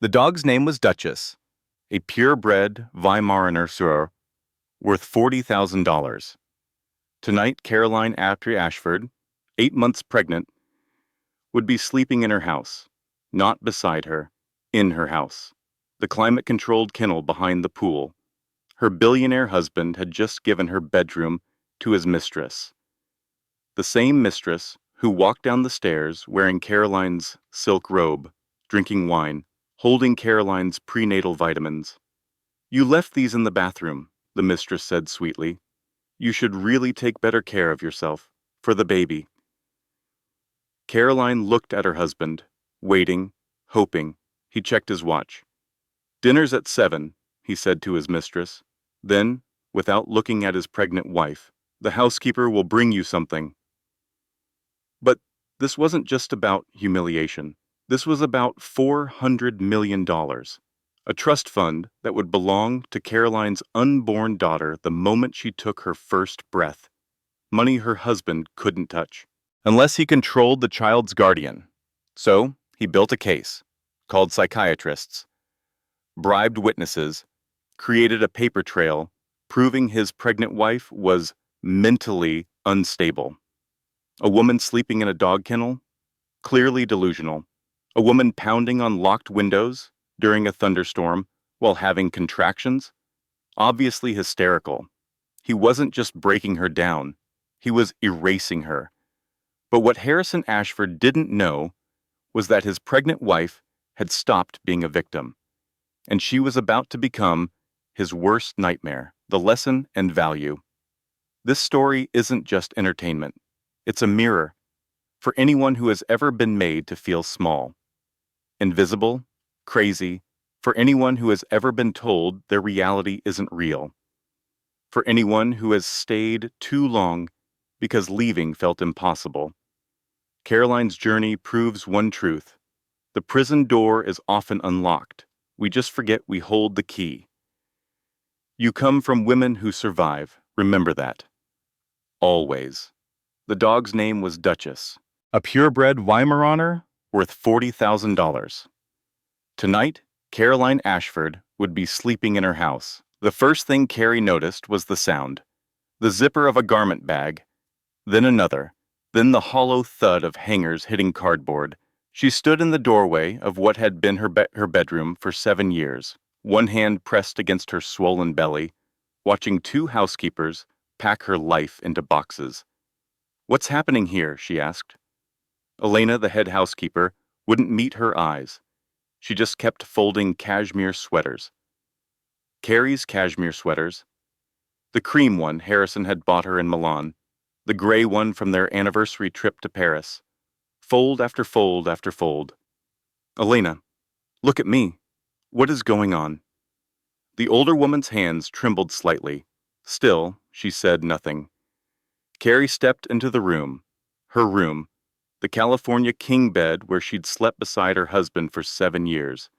The dog's name was Duchess, a purebred Weimaraner Sur worth $40,000. Tonight, Caroline Apter Ashford, 8 months pregnant, would be sleeping in her house, not beside her, in her house, the climate-controlled kennel behind the pool. Her billionaire husband had just given her bedroom to his mistress, the same mistress who walked down the stairs wearing Caroline's silk robe, drinking wine, holding Caroline's prenatal vitamins. "You left these in the bathroom," the mistress said sweetly. "You should really take better care of yourself, for the baby." Caroline looked at her husband, waiting, hoping. He checked his watch. "Dinner's at 7, he said to his mistress. Then, without looking at his pregnant wife, "The housekeeper will bring you something." But this wasn't just about humiliation. This was about $400 million, a trust fund that would belong to Caroline's unborn daughter the moment she took her first breath. Money her husband couldn't touch, unless he controlled the child's guardian. So he built a case, called psychiatrists, bribed witnesses, created a paper trail proving his pregnant wife was mentally unstable. A woman sleeping in a dog kennel? Clearly delusional. A woman pounding on locked windows during a thunderstorm while having contractions? Obviously hysterical. He wasn't just breaking her down, he was erasing her. But what Harrison Ashford didn't know was that his pregnant wife had stopped being a victim, and she was about to become his worst nightmare, the lesson and value. This story isn't just entertainment. It's a mirror for anyone who has ever been made to feel small, invisible, crazy, for anyone who has ever been told their reality isn't real, for anyone who has stayed too long because leaving felt impossible. Caroline's journey proves one truth. The prison door is often unlocked. We just forget we hold the key. You come from women who survive. Remember that. Always. The dog's name was Duchess, a purebred Weimaraner worth $40,000. Tonight, Caroline Ashford would be sleeping in her house. The first thing Carrie noticed was the sound. The zipper of a garment bag, then another, then the hollow thud of hangers hitting cardboard. She stood in the doorway of what had been her bedroom for 7 years, one hand pressed against her swollen belly, watching two housekeepers pack her life into boxes. "What's happening here?" she asked. Elena, the head housekeeper, wouldn't meet her eyes. She just kept folding cashmere sweaters. Carrie's cashmere sweaters. The cream one Harrison had bought her in Milan. The gray one from their anniversary trip to Paris. Fold after fold after fold. "Elena, look at me. What is going on?" The older woman's hands trembled slightly. Still, she said nothing. Carrie stepped into the room. Her room. The California king bed where she'd slept beside her husband for 7 years.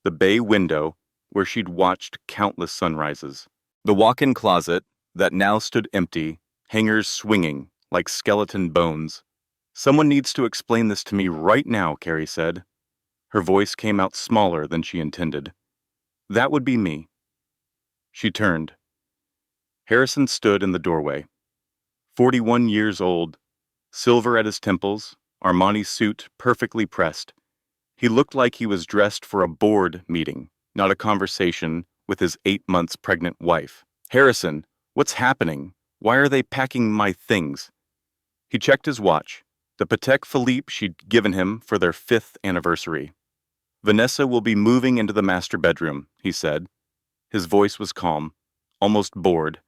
The bay window where she'd watched countless sunrises. The walk-in closet that now stood empty, hangers swinging like skeleton bones. "Someone needs to explain this to me right now," Carrie said. Her voice came out smaller than she intended. "That would be me." She turned. Harrison stood in the doorway. 41 years old, silver at his temples, Armani suit perfectly pressed. He looked like he was dressed for a board meeting, not a conversation with his 8 months pregnant wife. "Harrison, what's happening? Why are they packing my things?" He checked his watch, the Patek Philippe she'd given him for their 5th anniversary. "Vanessa will be moving into the master bedroom," he said. His voice was calm, almost bored.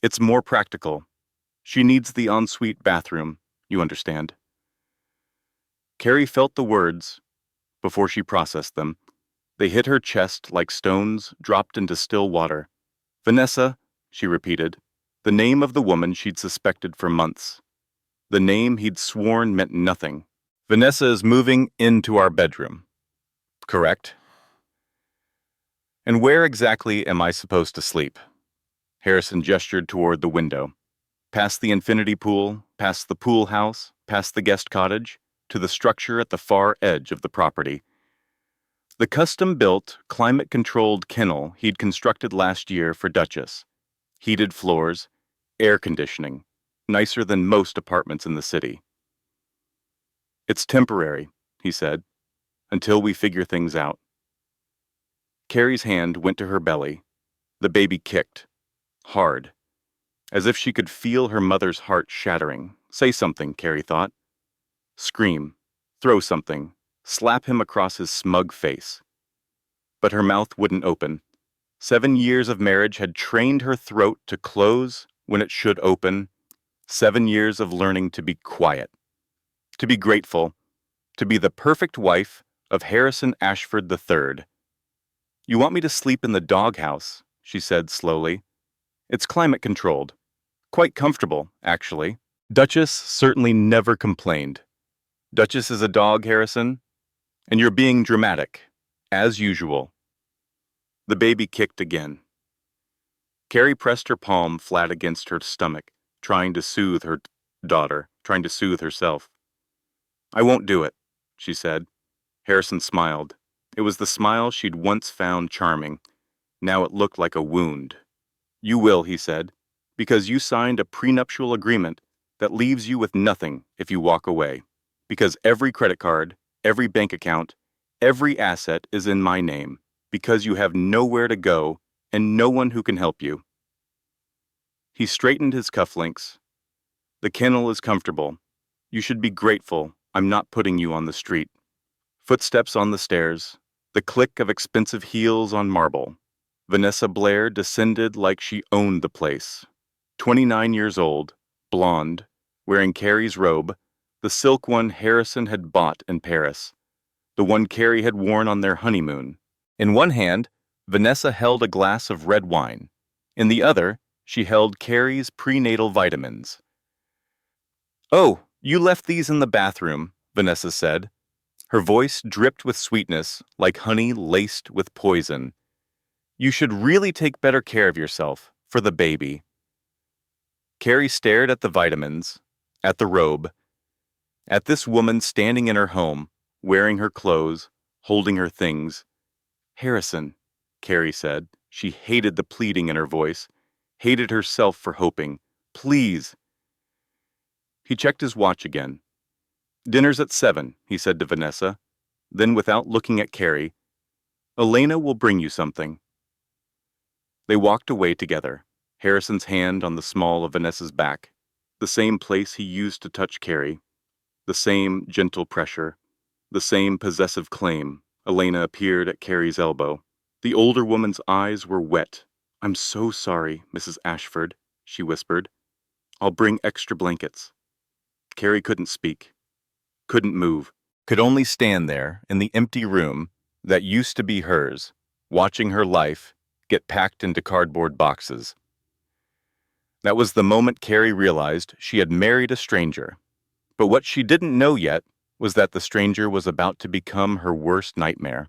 "It's more practical. She needs the ensuite bathroom, you understand." Carrie felt the words before she processed them. They hit her chest like stones dropped into still water. "Vanessa," she repeated, the name of the woman she'd suspected for months. The name he'd sworn meant nothing. "Vanessa is moving into our bedroom. Correct? And where exactly am I supposed to sleep?" Harrison gestured toward the window. Past the infinity pool, past the pool house, past the guest cottage, to the structure at the far edge of the property. The custom-built, climate-controlled kennel he'd constructed last year for Duchess. Heated floors, air conditioning, nicer than most apartments in the city. "It's temporary," he said, "until we figure things out." Carrie's hand went to her belly. The baby kicked, hard, as if she could feel her mother's heart shattering. Say something, Carrie thought. Scream, throw something, slap him across his smug face. But her mouth wouldn't open. 7 years of marriage had trained her throat to close when it should open. 7 years of learning to be quiet, to be grateful, to be the perfect wife of Harrison Ashford III. "You want me to sleep in the doghouse," she said slowly. "It's climate-controlled. Quite comfortable, actually." Duchess certainly never complained. "Duchess is a dog, Harrison, and you're being dramatic, as usual." The baby kicked again. Carrie pressed her palm flat against her stomach, trying to soothe her daughter, trying to soothe herself. "I won't do it," she said. Harrison smiled. It was the smile she'd once found charming. Now it looked like a wound. "You will," he said, "because you signed a prenuptial agreement that leaves you with nothing if you walk away. Because every credit card, every bank account, every asset is in my name. Because you have nowhere to go and no one who can help you." He straightened his cufflinks. "The kennel is comfortable. You should be grateful I'm not putting you on the street." Footsteps on the stairs, the click of expensive heels on marble. Vanessa Blair descended like she owned the place. 29 years old, blonde, wearing Carrie's robe, the silk one Harrison had bought in Paris, the one Carrie had worn on their honeymoon. In one hand, Vanessa held a glass of red wine. In the other, she held Carrie's prenatal vitamins. "Oh, you left these in the bathroom," Vanessa said. Her voice dripped with sweetness, like honey laced with poison. "You should really take better care of yourself, for the baby." Carrie stared at the vitamins, at the robe, at this woman standing in her home, wearing her clothes, holding her things. "Harrison," Carrie said. She hated the pleading in her voice, hated herself for hoping. "Please." He checked his watch again. "Dinner's at 7, he said to Vanessa. Then, without looking at Carrie, "Elena will bring you something." They walked away together, Harrison's hand on the small of Vanessa's back, the same place he used to touch Carrie, the same gentle pressure, the same possessive claim. Elena appeared at Carrie's elbow. The older woman's eyes were wet. "I'm so sorry, Mrs. Ashford," she whispered. "I'll bring extra blankets." Carrie couldn't speak, couldn't move, could only stand there in the empty room that used to be hers, watching her life get packed into cardboard boxes. That was the moment Carrie realized she had married a stranger. But what she didn't know yet was that the stranger was about to become her worst nightmare.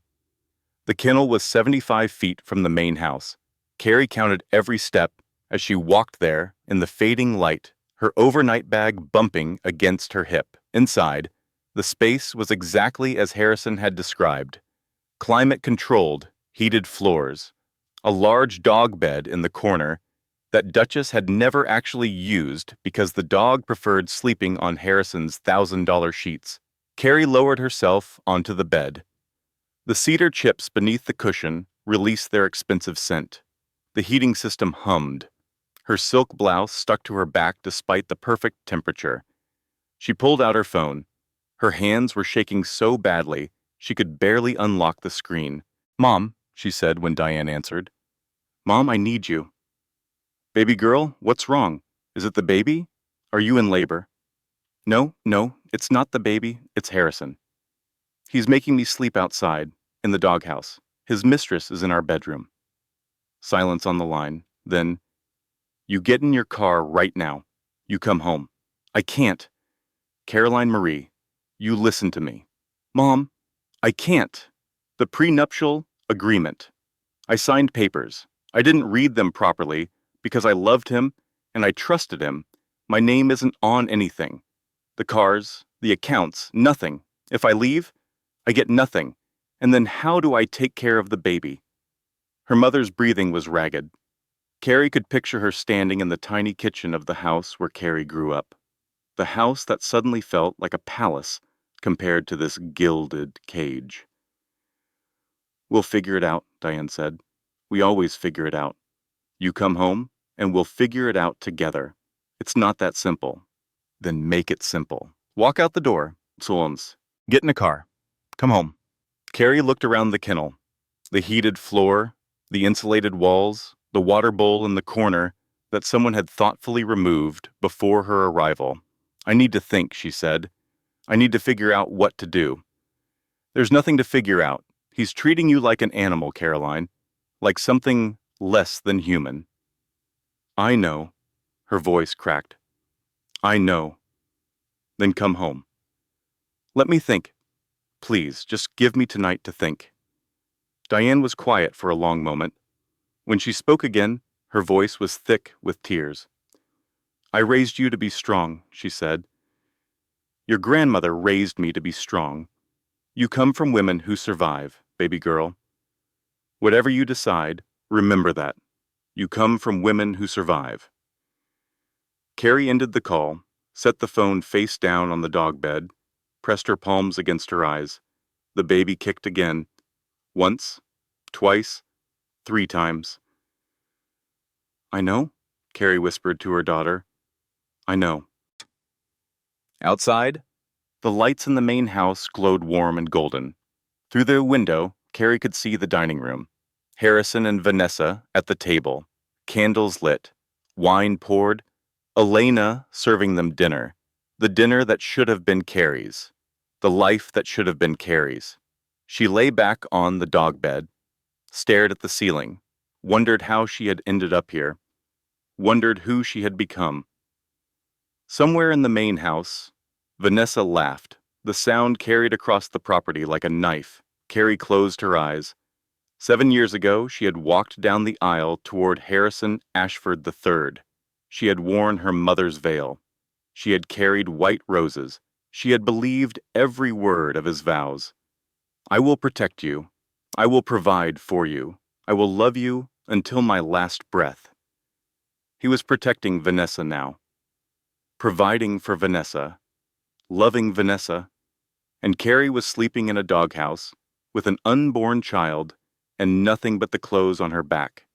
The kennel was 75 feet from the main house. Carrie counted every step as she walked there in the fading light, her overnight bag bumping against her hip. Inside, the space was exactly as Harrison had described. Climate-controlled, heated floors, a large dog bed in the corner that Duchess had never actually used because the dog preferred sleeping on Harrison's $1,000 sheets. Carrie lowered herself onto the bed. The cedar chips beneath the cushion released their expensive scent. The heating system hummed. Her silk blouse stuck to her back despite the perfect temperature. She pulled out her phone. Her hands were shaking so badly she could barely unlock the screen. "Mom," she said when Diane answered. "Mom, I need you." "Baby girl, what's wrong? Is it the baby? Are you in labor?" No, it's not the baby, it's Harrison. He's making me sleep outside, in the doghouse. His mistress is in our bedroom." Silence on the line. Then, "You get in your car right now. You come home." "I can't." "Caroline Marie, you listen to me." "Mom, I can't." "The prenuptial agreement. I signed papers. I didn't read them properly because I loved him and I trusted him. My name isn't on anything. The cars, the accounts, nothing. If I leave, I get nothing. And then how do I take care of the baby? Her mother's breathing was ragged. Carrie could picture her standing in the tiny kitchen of the house where Carrie grew up. The house that suddenly felt like a palace compared to this gilded cage. We'll figure it out, Diane said. We always figure it out. You come home, and we'll figure it out together. It's not that simple. Then make it simple. Walk out the door, Solons. Get in a car. Come home. Carrie looked around the kennel. The heated floor, the insulated walls, the water bowl in the corner that someone had thoughtfully removed before her arrival. I need to think, she said. I need to figure out what to do. There's nothing to figure out. He's treating you like an animal, Caroline. Like something less than human. I know. Her voice cracked. I know. Then come home. Let me think. Please, just give me tonight to think. Diane was quiet for a long moment. When she spoke again, her voice was thick with tears. I raised you to be strong, she said. Your grandmother raised me to be strong. You come from women who survive, baby girl. Whatever you decide, remember that. You come from women who survive. Carrie ended the call, set the phone face down on the dog bed, pressed her palms against her eyes. The baby kicked again. Once, twice, 3 times. I know, Carrie whispered to her daughter. I know. Outside, the lights in the main house glowed warm and golden. Through the window, Carrie could see the dining room. Harrison and Vanessa at the table, candles lit, wine poured, Elena serving them dinner, the dinner that should have been Carrie's, the life that should have been Carrie's. She lay back on the dog bed, stared at the ceiling, wondered how she had ended up here, wondered who she had become. Somewhere in the main house, Vanessa laughed. The sound carried across the property like a knife. Carrie closed her eyes. 7 years ago, she had walked down the aisle toward Harrison Ashford III. She had worn her mother's veil. She had carried white roses. She had believed every word of his vows. I will protect you. I will provide for you. I will love you until my last breath. He was protecting Vanessa now. Providing for Vanessa. Loving Vanessa. And Carrie was sleeping in a doghouse with an unborn child and nothing but the clothes on her back.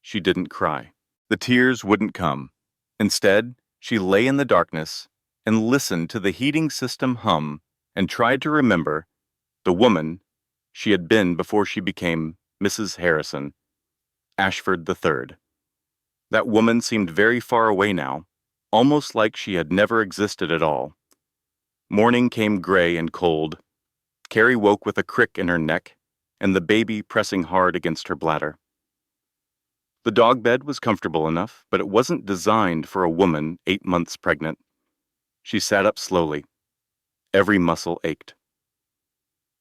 She didn't cry. The tears wouldn't come. Instead, she lay in the darkness and listened to the heating system hum and tried to remember the woman she had been before she became Mrs. Harrison, Ashford III. That woman seemed very far away now, almost like she had never existed at all. Morning came gray and cold. Carrie woke with a crick in her neck and the baby pressing hard against her bladder. The dog bed was comfortable enough, but it wasn't designed for a woman 8 months pregnant. She sat up slowly. Every muscle ached.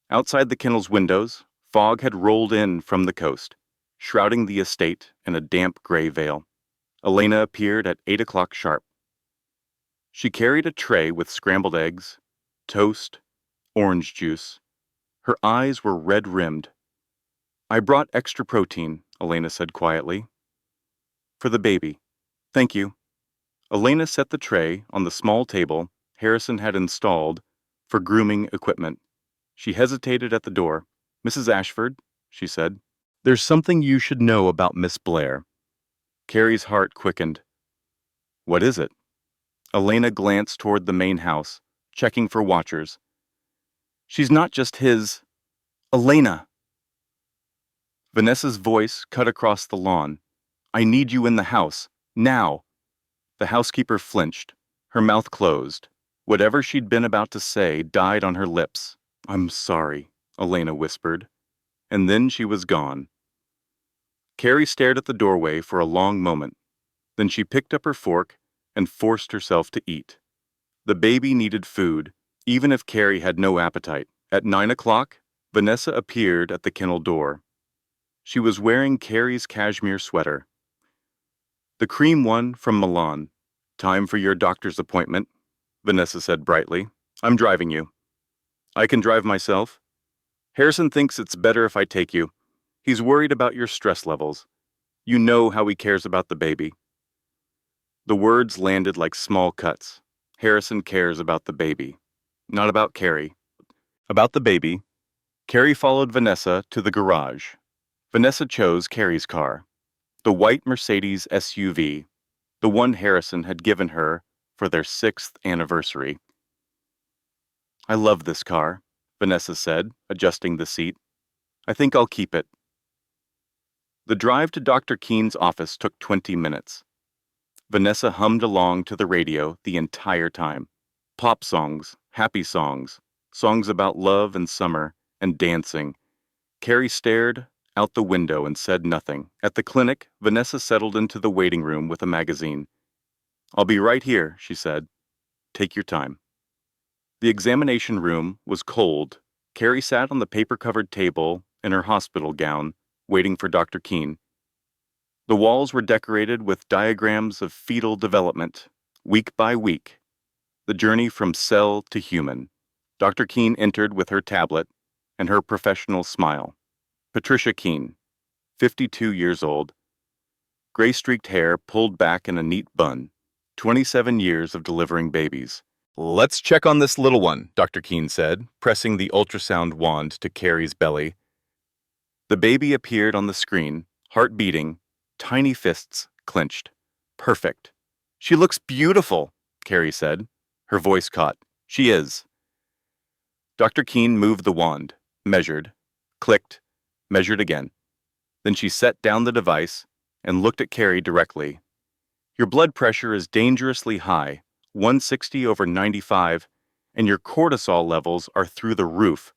Outside the kennel's windows, fog had rolled in from the coast, shrouding the estate in a damp gray veil. Elena appeared at 8 o'clock sharp. She carried a tray with scrambled eggs, toast, orange juice. Her eyes were red-rimmed. I brought extra protein, Elena said quietly. For the baby. Thank you. Elena set the tray on the small table Harrison had installed for grooming equipment. She hesitated at the door. Mrs. Ashford, she said, there's something you should know about Miss Blair. Carrie's heart quickened. What is it? Elena glanced toward the main house, checking for watchers. She's not just his... Elena! Vanessa's voice cut across the lawn. I need you in the house. Now! The housekeeper flinched, her mouth closed. Whatever she'd been about to say died on her lips. I'm sorry, Elena whispered. And then she was gone. Carrie stared at the doorway for a long moment. Then she picked up her fork and forced herself to eat. The baby needed food, even if Carrie had no appetite. At 9 o'clock, Vanessa appeared at the kennel door. She was wearing Carrie's cashmere sweater. The cream one from Milan. Time for your doctor's appointment, Vanessa said brightly. I'm driving you. I can drive myself. Harrison thinks it's better if I take you. He's worried about your stress levels. You know how he cares about the baby. The words landed like small cuts. Harrison cares about the baby. Not about Carrie. About the baby. Carrie followed Vanessa to the garage. Vanessa chose Carrie's car, the white Mercedes SUV, the one Harrison had given her for their 6th anniversary. I love this car, Vanessa said, adjusting the seat. I think I'll keep it. The drive to Dr. Keen's office took 20 minutes. Vanessa hummed along to the radio the entire time. Pop songs, happy songs, songs about love and summer, and dancing. Carrie stared out the window and said nothing. At the clinic, Vanessa settled into the waiting room with a magazine. I'll be right here, she said. Take your time. The examination room was cold. Carrie sat on the paper-covered table in her hospital gown, waiting for Dr. Keen. The walls were decorated with diagrams of fetal development, week by week. The journey from cell to human. Dr. Keen entered with her tablet and her professional smile. Patricia Keen, 52 years old. Gray-streaked hair pulled back in a neat bun. 27 years of delivering babies. Let's check on this little one, Dr. Keen said, pressing the ultrasound wand to Carrie's belly. The baby appeared on the screen, heart beating, tiny fists clenched. Perfect. She looks beautiful, Carrie said. Her voice caught. She is. Dr. Keen moved the wand, measured, clicked, measured again. Then she set down the device and looked at Carrie directly. Your blood pressure is dangerously high, 160/95, and your cortisol levels are through the roof.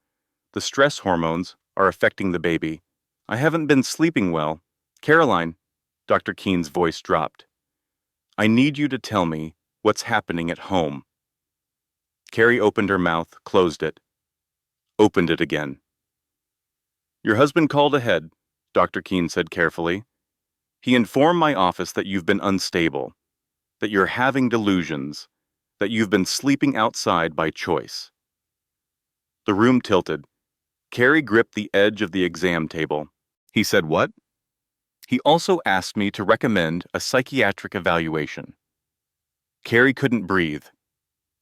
The stress hormones are affecting the baby. I haven't been sleeping well. Caroline, Dr. Keen's voice dropped. I need you to tell me what's happening at home. Carrie opened her mouth, closed it, opened it again. Your husband called ahead, Dr. Keen said carefully. He informed my office that you've been unstable, that you're having delusions, that you've been sleeping outside by choice. The room tilted. Carrie gripped the edge of the exam table. He said what? He also asked me to recommend a psychiatric evaluation. Carrie couldn't breathe.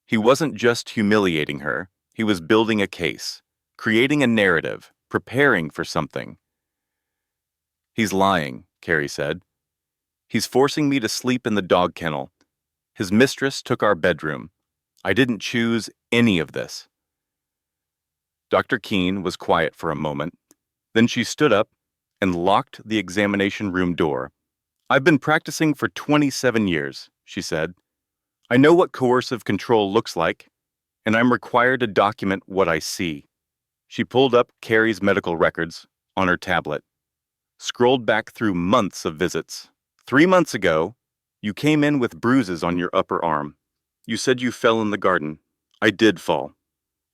He wasn't just humiliating her, he was building a case, creating a narrative, preparing for something. He's lying, Carrie said. He's forcing me to sleep in the dog kennel. His mistress took our bedroom. I didn't choose any of this. Dr. Keen was quiet for a moment. Then she stood up and locked the examination room door. I've been practicing for 27 years, she said. I know what coercive control looks like, and I'm required to document what I see. She pulled up Carrie's medical records on her tablet, scrolled back through months of visits. 3 months ago, you came in with bruises on your upper arm. You said you fell in the garden. I did fall.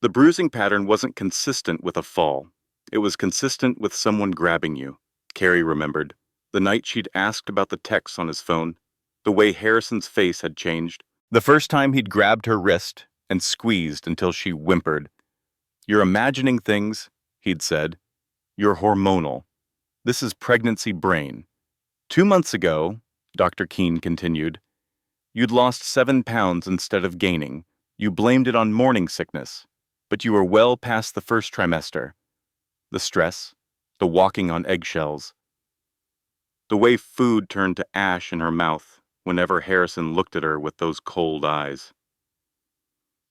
The bruising pattern wasn't consistent with a fall. It was consistent with someone grabbing you. Carrie remembered. The night she'd asked about the texts on his phone, the way Harrison's face had changed, the first time he'd grabbed her wrist and squeezed until she whimpered. You're imagining things, he'd said. You're hormonal. This is pregnancy brain. 2 months ago, Dr. Keen continued, you'd lost 7 pounds instead of gaining. You blamed it on morning sickness, but you were well past the first trimester. The stress, the walking on eggshells, the way food turned to ash in her mouth whenever Harrison looked at her with those cold eyes.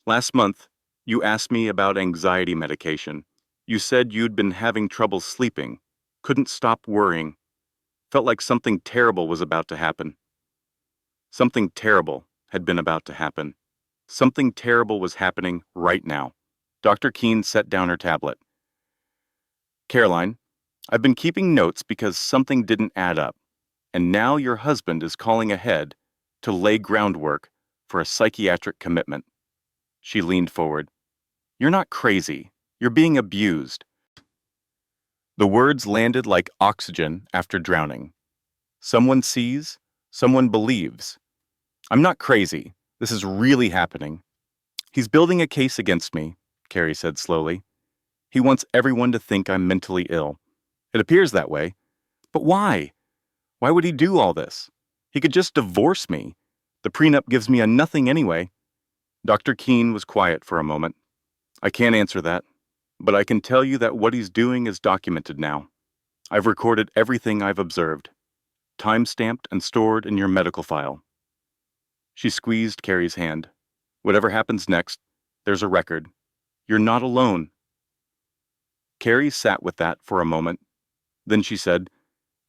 Last month, you asked me about anxiety medication. You said you'd been having trouble sleeping, couldn't stop worrying, felt like something terrible was about to happen. Something terrible had been about to happen. Something terrible was happening right now. Dr. Keen set down her tablet. Caroline, I've been keeping notes because something didn't add up, and now your husband is calling ahead to lay groundwork for a psychiatric commitment. She leaned forward. You're not crazy. You're being abused. The words landed like oxygen after drowning. Someone sees, someone believes. I'm not crazy. This is really happening. He's building a case against me, Carrie said slowly. He wants everyone to think I'm mentally ill. It appears that way. But why? Why would he do all this? He could just divorce me. The prenup gives me a nothing anyway. Dr. Keene was quiet for a moment. I can't answer that, but I can tell you that what he's doing is documented now. I've recorded everything I've observed, time-stamped and stored in your medical file. She squeezed Carrie's hand. Whatever happens next, there's a record. You're not alone. Carrie sat with that for a moment. Then she said,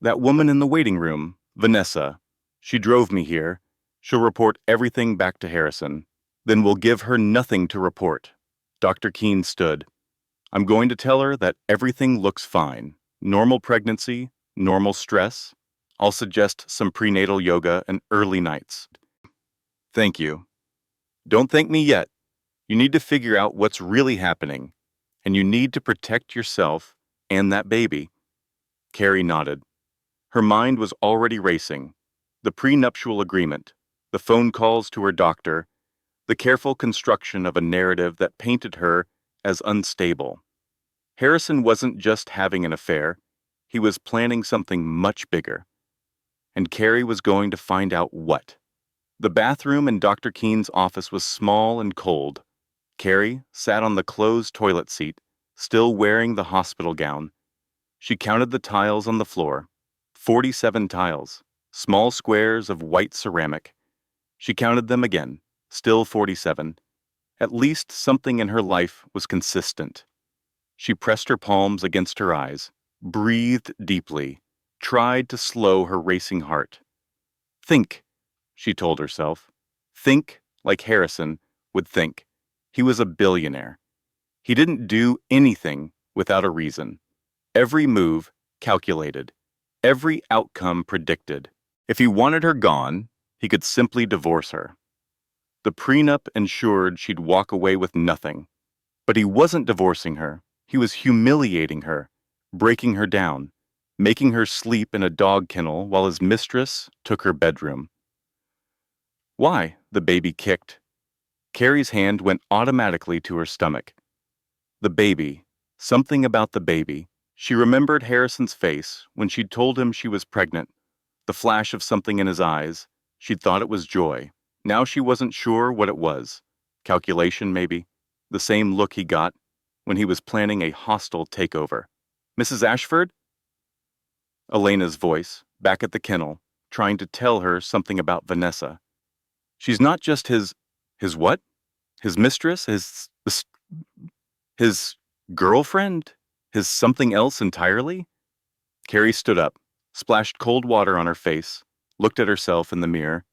"That woman in the waiting room, Vanessa, she drove me here. She'll report everything back to Harrison. Then we'll give her nothing to report." Dr. Keene stood. "I'm going to tell her that everything looks fine. Normal pregnancy, normal stress. I'll suggest some prenatal yoga and early nights." "Thank you." "Don't thank me yet. You need to figure out what's really happening, and you need to protect yourself and that baby." Carrie nodded. Her mind was already racing. The prenuptial agreement, the phone calls to her doctor, the careful construction of a narrative that painted her as unstable. Harrison wasn't just having an affair, he was planning something much bigger. And Carrie was going to find out what. The bathroom in Dr. Keene's office was small and cold. Carrie sat on the closed toilet seat, still wearing the hospital gown. She counted the tiles on the floor. 47 tiles, small squares of white ceramic. She counted them again, still 47. At least something in her life was consistent. She pressed her palms against her eyes, breathed deeply, tried to slow her racing heart. "Think," she told herself. "Think like Harrison would think. He was a billionaire. He didn't do anything without a reason. Every move calculated. Every outcome predicted. If he wanted her gone, he could simply divorce her. The prenup ensured she'd walk away with nothing. But he wasn't divorcing her. He was humiliating her, breaking her down, making her sleep in a dog kennel while his mistress took her bedroom. "Why?" the baby kicked. Carrie's hand went automatically to her stomach. The baby. Something about the baby. She remembered Harrison's face when she'd told him she was pregnant. The flash of something in his eyes. She'd thought it was joy. Now she wasn't sure what it was. Calculation, maybe. The same look he got when he was planning a hostile takeover. "Mrs. Ashford?" Elena's voice, back at the kennel, trying to tell her something about Vanessa. "She's not just his what? His mistress? His girlfriend? His something else entirely?" Carrie stood up, splashed cold water on her face, looked at herself in the mirror.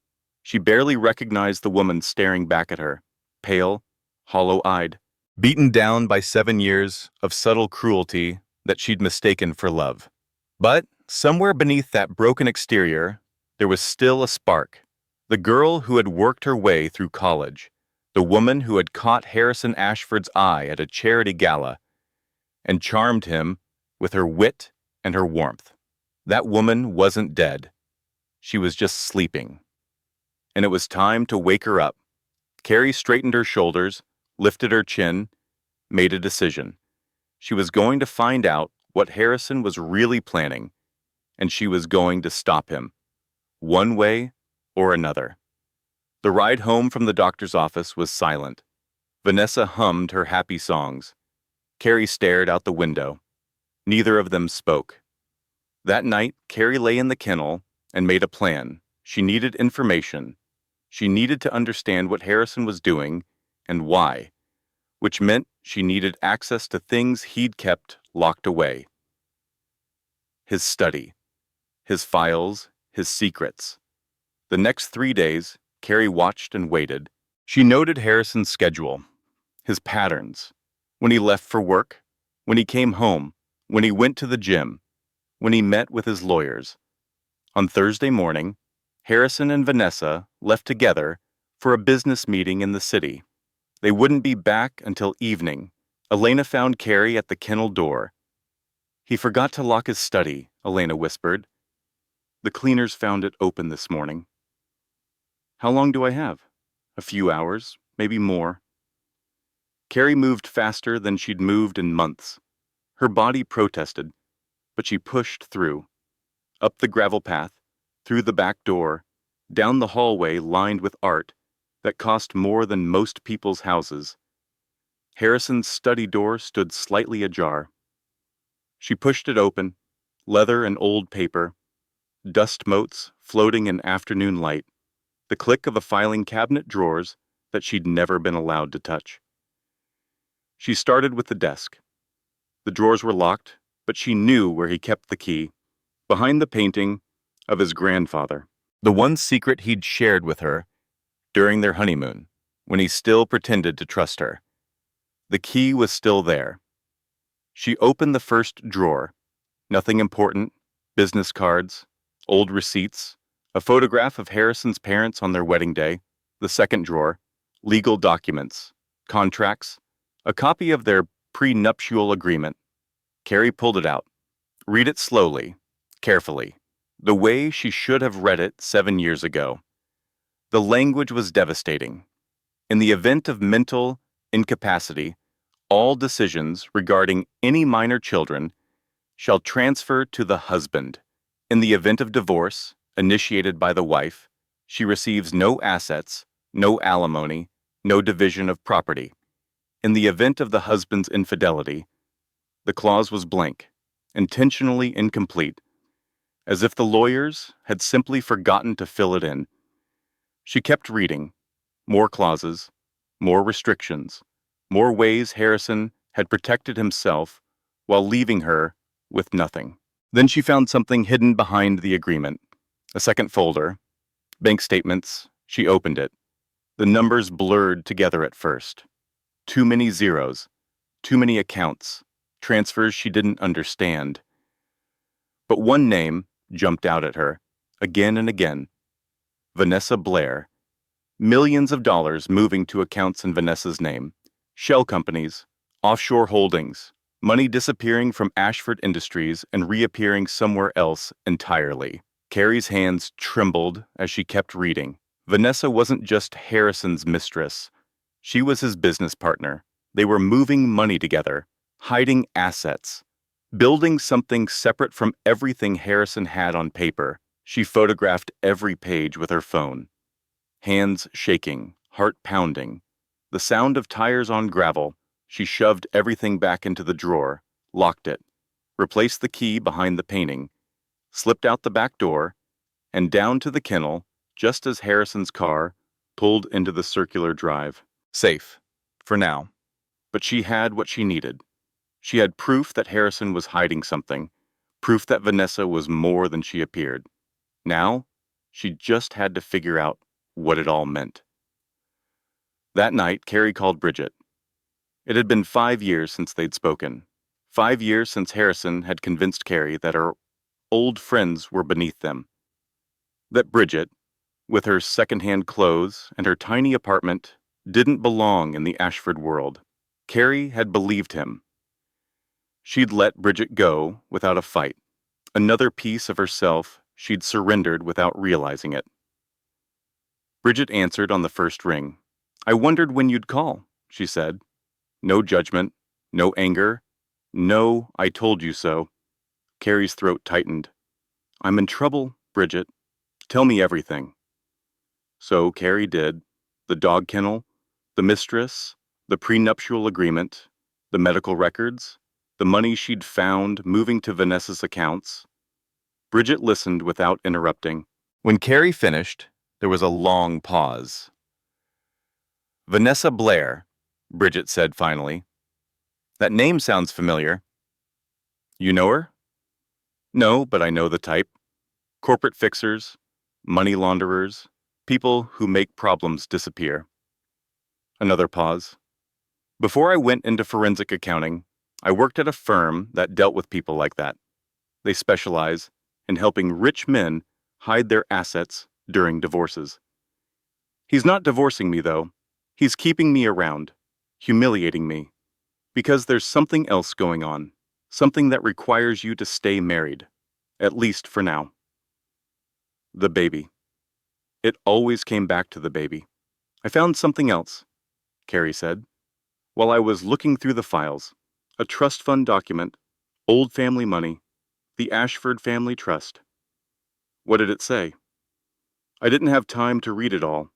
She barely recognized the woman staring back at her, pale, hollow-eyed, beaten down by 7 years of subtle cruelty that she'd mistaken for love. But somewhere beneath that broken exterior, there was still a spark. The girl who had worked her way through college, the woman who had caught Harrison Ashford's eye at a charity gala and charmed him with her wit and her warmth. That woman wasn't dead. She was just sleeping. And it was time to wake her up. Carrie straightened her shoulders, lifted her chin, made a decision. She was going to find out what Harrison was really planning, and she was going to stop him, one way or another. The ride home from the doctor's office was silent. Vanessa hummed her happy songs. Carrie stared out the window. Neither of them spoke. That night, Carrie lay in the kennel and made a plan. She needed information. She needed to understand what Harrison was doing and why, which meant she needed access to things he'd kept locked away. His study, his files, his secrets. The next 3 days, Carrie watched and waited. She noted Harrison's schedule, his patterns, when he left for work, when he came home, when he went to the gym, when he met with his lawyers. On Thursday morning, Harrison and Vanessa left together for a business meeting in the city. They wouldn't be back until evening. Elena found Carrie at the kennel door. "He forgot to lock his study," Elena whispered. "The cleaners found it open this morning." "How long do I have?" "A few hours, maybe more." Carrie moved faster than she'd moved in months. Her body protested, but she pushed through. Up the gravel path, through the back door, down the hallway lined with art that cost more than most people's houses. Harrison's study door stood slightly ajar. She pushed it open, leather and old paper, dust motes floating in afternoon light, the click of a filing cabinet drawers that she'd never been allowed to touch. She started with the desk. The drawers were locked, but she knew where he kept the key, behind the painting of his grandfather, the one secret he'd shared with her during their honeymoon, when he still pretended to trust her. The key was still there. She opened the first drawer. Nothing important, business cards, old receipts, a photograph of Harrison's parents on their wedding day. The second drawer, legal documents, contracts, a copy of their prenuptial agreement. Carrie pulled it out. Read it slowly, carefully, the way she should have read it 7 years ago. The language was devastating. In the event of mental incapacity, all decisions regarding any minor children shall transfer to the husband. In the event of divorce, initiated by the wife, she receives no assets, no alimony, no division of property. In the event of the husband's infidelity, the clause was blank, intentionally incomplete, as if the lawyers had simply forgotten to fill it in. She kept reading. More clauses, more restrictions, more ways Harrison had protected himself while leaving her with nothing. Then she found something hidden behind the agreement. A second folder. Bank statements. She opened it. The numbers blurred together at first. Too many zeros. Too many accounts. Transfers she didn't understand. But one name jumped out at her, again and again. Vanessa Blair. Millions of dollars moving to accounts in Vanessa's name. Shell companies, offshore holdings, money disappearing from Ashford Industries and reappearing somewhere else entirely. Carrie's hands trembled as she kept reading. Vanessa wasn't just Harrison's mistress. She was his business partner. They were moving money together, hiding assets, building something separate from everything Harrison had on paper. She photographed every page with her phone. Hands shaking, heart pounding. The sound of tires on gravel. She shoved everything back into the drawer, locked it, replaced the key behind the painting, slipped out the back door, and down to the kennel just as Harrison's car pulled into the circular drive. Safe, for now. But she had what she needed. She had proof that Harrison was hiding something, proof that Vanessa was more than she appeared. Now, she just had to figure out what it all meant. That night, Carrie called Bridget. It had been 5 years since they'd spoken. 5 years since Harrison had convinced Carrie that her old friends were beneath them. That Bridget, with her second-hand clothes and her tiny apartment, didn't belong in the Ashford world. Carrie had believed him. She'd let Bridget go without a fight. Another piece of herself she'd surrendered without realizing it. Bridget answered on the first ring. "I wondered when you'd call," she said. No judgment, no anger, no "I told you so." Carrie's throat tightened. "I'm in trouble, Bridget. Tell me everything." So Carrie did. The dog kennel, the mistress, the prenuptial agreement, the medical records, the money she'd found moving to Vanessa's accounts. Bridget listened without interrupting. When Carrie finished, there was a long pause. "Vanessa Blair," Bridget said finally. "That name sounds familiar." "You know her?" "No, but I know the type. Corporate fixers, money launderers, people who make problems disappear." Another pause. "Before I went into forensic accounting, I worked at a firm that dealt with people like that. They specialize in helping rich men hide their assets during divorces. He's not divorcing me, though. He's keeping me around, humiliating me, because there's something else going on, something that requires you to stay married, at least for now." The baby. It always came back to the baby. "I found something else," Carrie said. While I was looking through the files, a trust fund document, old family money, the Ashford Family Trust. What did it say? I didn't have time to read it all,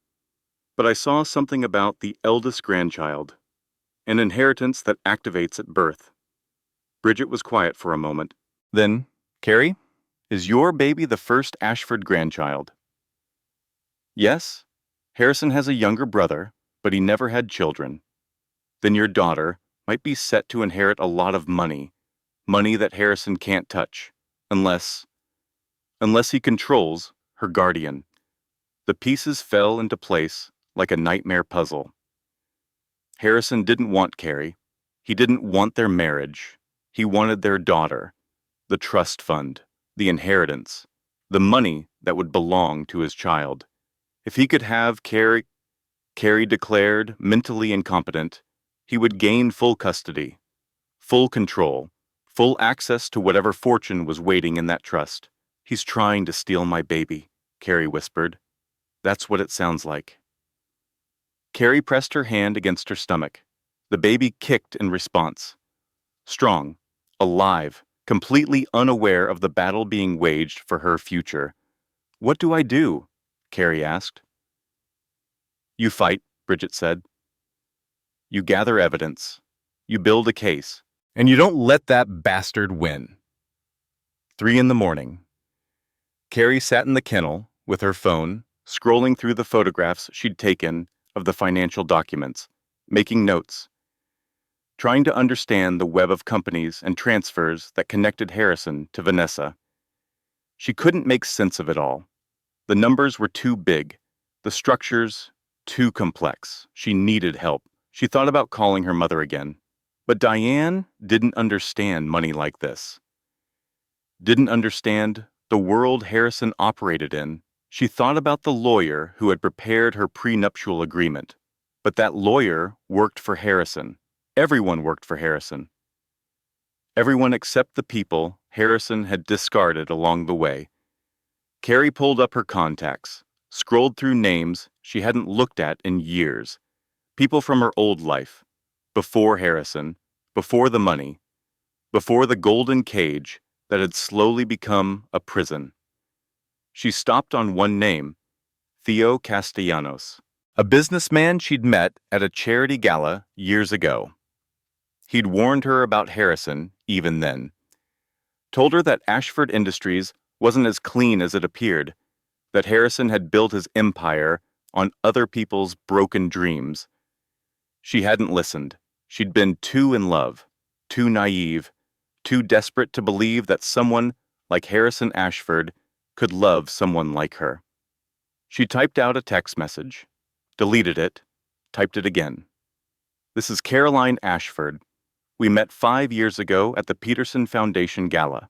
but I saw something about the eldest grandchild, an inheritance that activates at birth. Bridget was quiet for a moment. Then, Carrie, is your baby the first Ashford grandchild? Yes. Harrison has a younger brother, but he never had children. Then your daughter might be set to inherit a lot of money, money that Harrison can't touch, unless he controls her guardian. The pieces fell into place like a nightmare puzzle. Harrison didn't want Carrie. He didn't want their marriage. He wanted their daughter, the trust fund, the inheritance, the money that would belong to his child. If he could have Carrie declared mentally incompetent, he would gain full custody, full control, full access to whatever fortune was waiting in that trust. He's trying to steal my baby, Carrie whispered. That's what it sounds like. Carrie pressed her hand against her stomach. The baby kicked in response. Strong, alive, completely unaware of the battle being waged for her future. What do I do? Carrie asked. You fight, Bridget said. You gather evidence. You build a case. And you don't let that bastard win. 3 a.m. Carrie sat in the kennel with her phone, scrolling through the photographs she'd taken of the financial documents, making notes, trying to understand the web of companies and transfers that connected Harrison to Vanessa. She couldn't make sense of it all. The numbers were too big, the structures too complex. She needed help. She thought about calling her mother again. But Diane didn't understand money like this. Didn't understand the world Harrison operated in. She thought about the lawyer who had prepared her prenuptial agreement. But that lawyer worked for Harrison. Everyone worked for Harrison. Everyone except the people Harrison had discarded along the way. Carrie pulled up her contacts, scrolled through names she hadn't looked at in years. People from her old life, before Harrison, before the money, before the golden cage that had slowly become a prison. She stopped on one name, Theo Castellanos, a businessman she'd met at a charity gala years ago. He'd warned her about Harrison even then, told her that Ashford Industries wasn't as clean as it appeared, that Harrison had built his empire on other people's broken dreams. She hadn't listened. She'd been too in love, too naive, too desperate to believe that someone like Harrison Ashford could love someone like her. She typed out a text message, deleted it, typed it again. This is Caroline Ashford. We met 5 years ago at the Peterson Foundation Gala.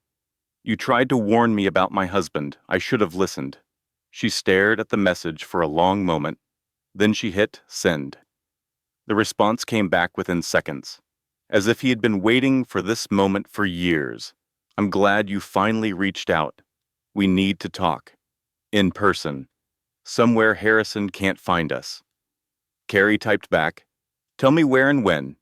You tried to warn me about my husband. I should have listened. She stared at the message for a long moment. Then she hit send. The response came back within seconds, as if he had been waiting for this moment for years. I'm glad you finally reached out. We need to talk. In person. Somewhere Harrison can't find us. Carrie typed back, tell me where and when.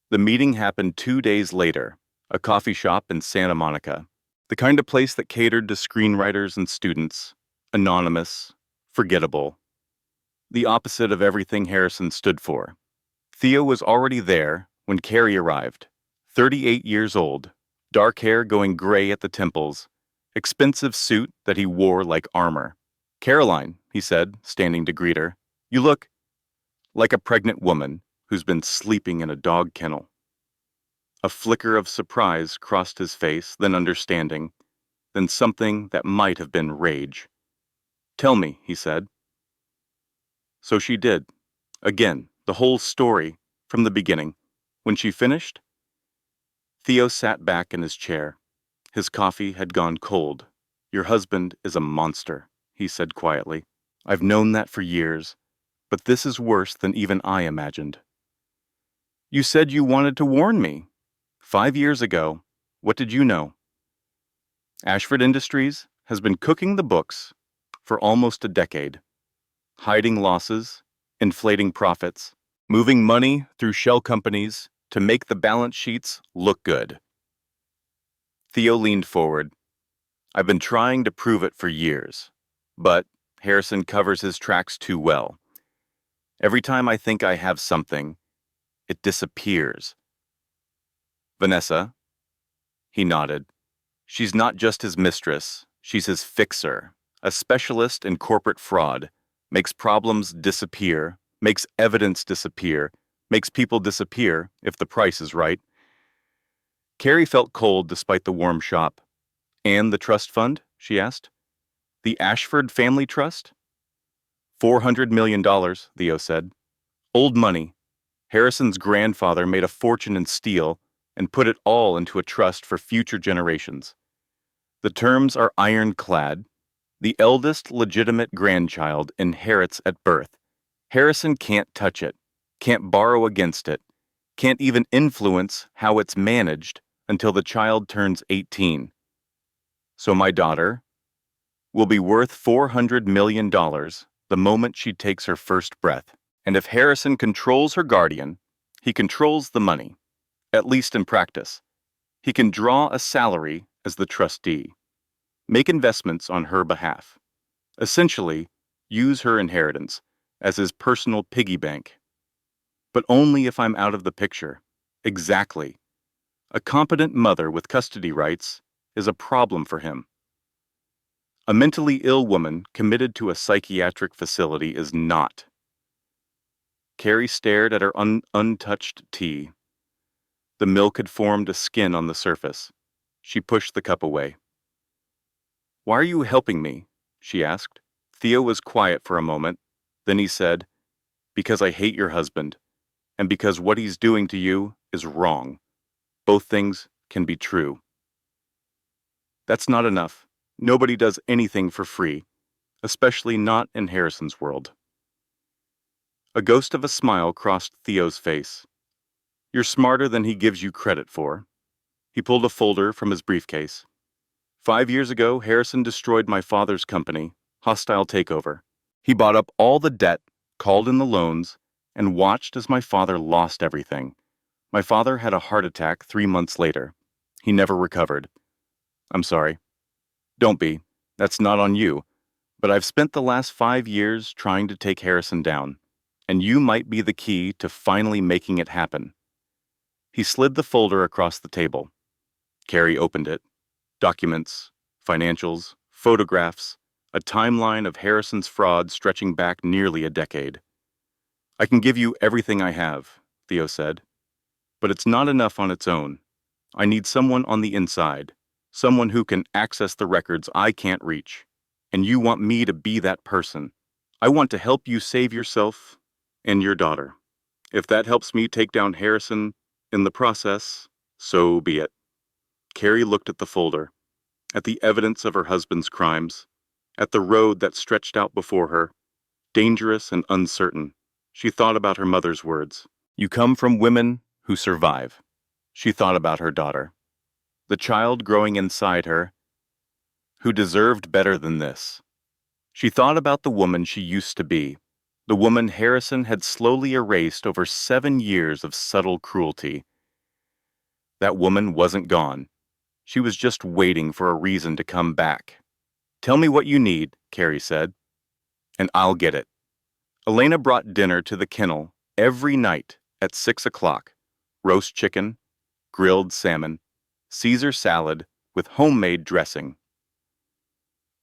The meeting happened 2 days later, a coffee shop in Santa Monica. The kind of place that catered to screenwriters and students, anonymous, forgettable. The opposite of everything Harrison stood for. Theo was already there when Carrie arrived, 38 years old, dark hair going gray at the temples, expensive suit that he wore like armor. Caroline, he said, standing to greet her, you look like a pregnant woman who's been sleeping in a dog kennel. A flicker of surprise crossed his face, then understanding, then something that might have been rage. Tell me, he said. So she did. Again, the whole story, from the beginning. When she finished, Theo sat back in his chair. His coffee had gone cold. Your husband is a monster, he said quietly. I've known that for years, but this is worse than even I imagined. You said you wanted to warn me. 5 years ago, what did you know? Ashford Industries has been cooking the books for almost a decade, hiding losses, inflating profits, moving money through shell companies to make the balance sheets look good. Theo leaned forward. I've been trying to prove it for years, but Harrison covers his tracks too well. Every time I think I have something, it disappears. Vanessa, he nodded. She's not just his mistress, she's his fixer, a specialist in corporate fraud, makes problems disappear, makes evidence disappear, makes people disappear if the price is right. Carrie felt cold despite the warm shop. And the trust fund? She asked. The Ashford Family Trust? $400 million, Theo said. Old money. Harrison's grandfather made a fortune in steel and put it all into a trust for future generations. The terms are ironclad. The eldest legitimate grandchild inherits at birth. Harrison can't touch it, can't borrow against it, can't even influence how it's managed until the child turns 18. So my daughter will be worth $400 million the moment she takes her first breath. And if Harrison controls her guardian, he controls the money, at least in practice. He can draw a salary as the trustee, make investments on her behalf, essentially use her inheritance as his personal piggy bank. But only if I'm out of the picture. Exactly. A competent mother with custody rights is a problem for him. A mentally ill woman committed to a psychiatric facility is not. Carrie stared at her untouched tea. The milk had formed a skin on the surface. She pushed the cup away. Why are you helping me? She asked. Theo was quiet for a moment. Then he said, because I hate your husband, and because what he's doing to you is wrong. Both things can be true. That's not enough. Nobody does anything for free, especially not in Harrison's world. A ghost of a smile crossed Theo's face. You're smarter than he gives you credit for. He pulled a folder from his briefcase. 5 years ago, Harrison destroyed my father's company, hostile takeover. He bought up all the debt, called in the loans, and watched as my father lost everything. My father had a heart attack 3 months later. He never recovered. I'm sorry. Don't be. That's not on you. But I've spent the last 5 years trying to take Harrison down, and you might be the key to finally making it happen. He slid the folder across the table. Carrie opened it. Documents, financials, photographs, a timeline of Harrison's fraud stretching back nearly a decade. I can give you everything I have, Theo said. But it's not enough on its own. I need someone on the inside, someone who can access the records I can't reach. And you want me to be that person. I want to help you save yourself and your daughter. If that helps me take down Harrison in the process, so be it. Carrie looked at the folder, at the evidence of her husband's crimes, at the road that stretched out before her, dangerous and uncertain. She thought about her mother's words. You come from women who survive. She thought about her daughter, the child growing inside her, who deserved better than this. She thought about the woman she used to be, the woman Harrison had slowly erased over 7 years of subtle cruelty. That woman wasn't gone. She was just waiting for a reason to come back. Tell me what you need, Carrie said, and I'll get it. Elena brought dinner to the kennel every night at 6 o'clock. Roast chicken, grilled salmon, Caesar salad with homemade dressing.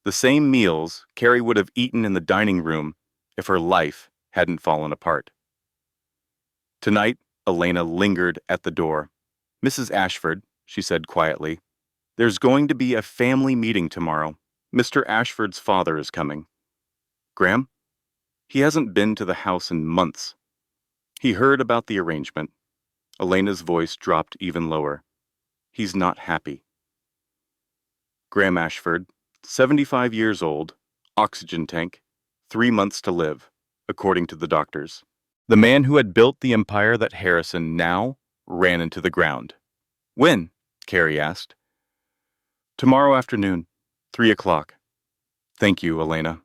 The same meals Carrie would have eaten in the dining room if her life hadn't fallen apart. Tonight, Elena lingered at the door. Mrs. Ashford, she said quietly, there's going to be a family meeting tomorrow. Mr. Ashford's father is coming. Graham? He hasn't been to the house in months. He heard about the arrangement. Elena's voice dropped even lower. He's not happy. Graham Ashford, 75 years old, oxygen tank, 3 months to live, according to the doctors. The man who had built the empire that Harrison now ran into the ground. When? Carrie asked. Tomorrow afternoon, 3 o'clock. Thank you, Elena.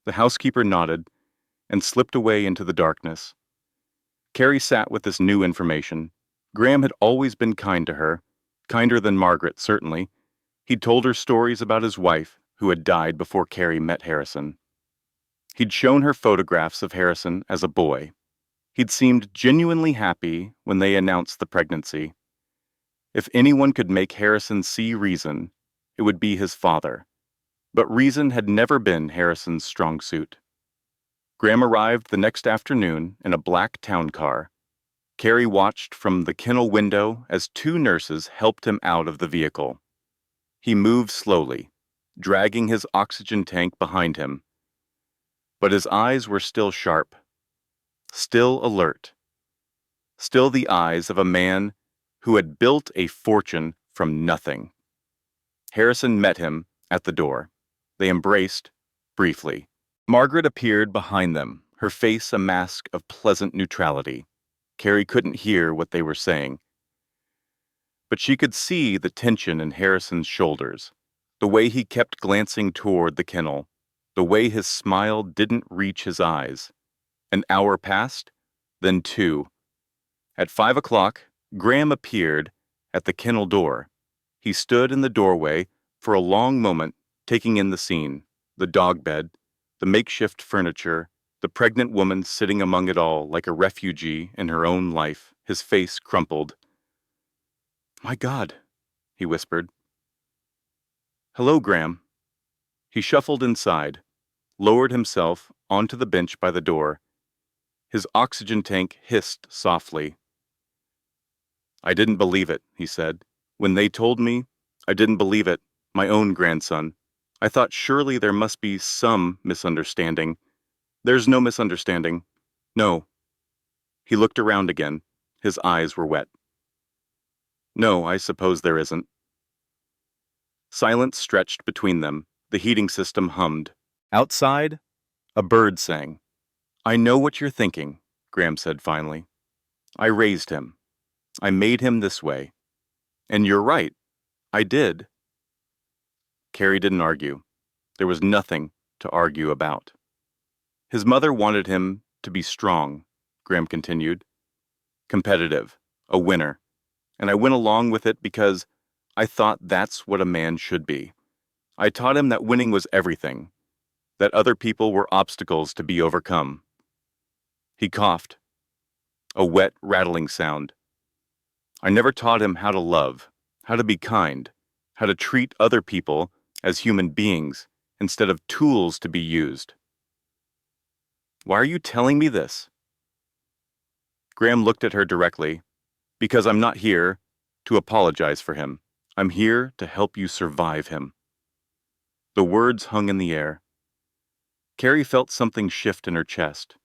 The housekeeper nodded and slipped away into the darkness. Carrie sat with this new information. Graham had always been kind to her, kinder than Margaret, certainly. He'd told her stories about his wife, who had died before Carrie met Harrison. He'd shown her photographs of Harrison as a boy. He'd seemed genuinely happy when they announced the pregnancy. If anyone could make Harrison see reason, it would be his father. But reason had never been Harrison's strong suit. Graham arrived the next afternoon in a black town car. Carrie watched from the kennel window as two nurses helped him out of the vehicle. He moved slowly, dragging his oxygen tank behind him. But his eyes were still sharp, still alert, still the eyes of a man who had built a fortune from nothing. Harrison met him at the door. They embraced, briefly. Margaret appeared behind them, her face a mask of pleasant neutrality. Carrie couldn't hear what they were saying, but she could see the tension in Harrison's shoulders, the way he kept glancing toward the kennel, the way his smile didn't reach his eyes. An hour passed, then 2. At 5 o'clock, Graham appeared at the kennel door. He stood in the doorway for a long moment, taking in the scene, the dog bed, the makeshift furniture, the pregnant woman sitting among it all like a refugee in her own life, his face crumpled. "My God," he whispered. "Hello, Graham." He shuffled inside, lowered himself onto the bench by the door. His oxygen tank hissed softly. "I didn't believe it," he said. "When they told me, I didn't believe it, my own grandson. I thought surely there must be some misunderstanding. There's no misunderstanding. No." He looked around again. His eyes were wet. "No, I suppose there isn't." Silence stretched between them. The heating system hummed. Outside, a bird sang. "I know what you're thinking," Graham said finally. "I raised him. I made him this way. And you're right. I did." Carrie didn't argue. There was nothing to argue about. "His mother wanted him to be strong," Graham continued. "Competitive, a winner. And I went along with it because I thought that's what a man should be. I taught him that winning was everything, that other people were obstacles to be overcome." He coughed, a wet, rattling sound. "I never taught him how to love, how to be kind, how to treat other people as human beings instead of tools to be used." "Why are you telling me this?" Graham looked at her directly. "Because I'm not here to apologize for him. I'm here to help you survive him." The words hung in the air. Carrie felt something shift in her chest.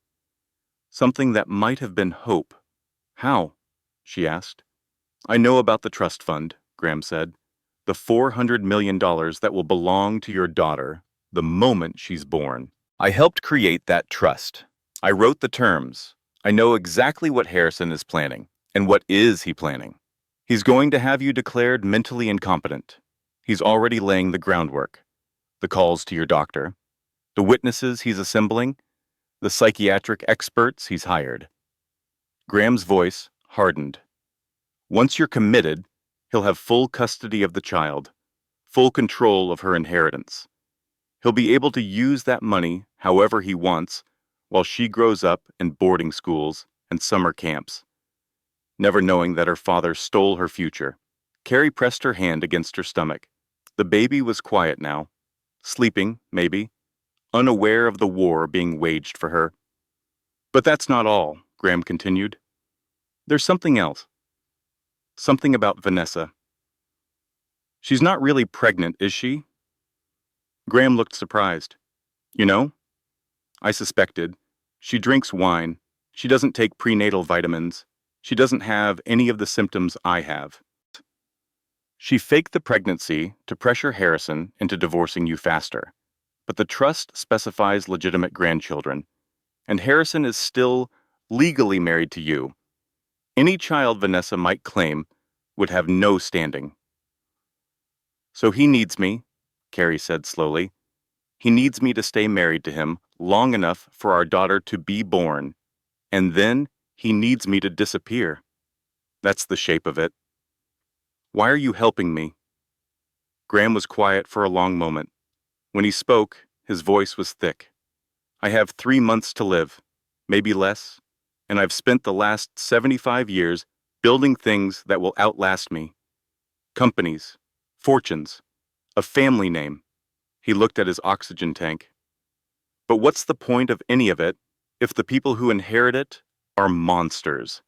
Something that might have been hope. "How?" she asked. "I know about the trust fund," Graham said. "The $400 million that will belong to your daughter the moment she's born. I helped create that trust. I wrote the terms. I know exactly what Harrison is planning. And what is he planning? He's going to have you declared mentally incompetent. He's already laying the groundwork. The calls to your doctor, the witnesses he's assembling, the psychiatric experts he's hired." Graham's voice hardened. "Once you're committed, he'll have full custody of the child, full control of her inheritance. He'll be able to use that money however he wants while she grows up in boarding schools and summer camps, never knowing that her father stole her future." Carrie pressed her hand against her stomach. The baby was quiet now, sleeping, maybe, unaware of the war being waged for her. "But that's not all," Graham continued. "There's something else. Something about Vanessa. She's not really pregnant, is she?" Graham looked surprised. "You know? I suspected. She drinks wine. She doesn't take prenatal vitamins. She doesn't have any of the symptoms I have. She faked the pregnancy to pressure Harrison into divorcing you faster. But the trust specifies legitimate grandchildren, and Harrison is still legally married to you. Any child Vanessa might claim would have no standing." "So he needs me," Carrie said slowly. "He needs me to stay married to him long enough for our daughter to be born, and then He needs me to disappear. That's the shape of it. Why are you helping me? Graham was quiet for a long moment. When he spoke, his voice was thick. I have 3 months to live, maybe less, and I've spent the last 75 years building things that will outlast me. Companies, fortunes, a family name. He looked at his oxygen tank. But what's the point of any of it if the people who inherit it are monsters?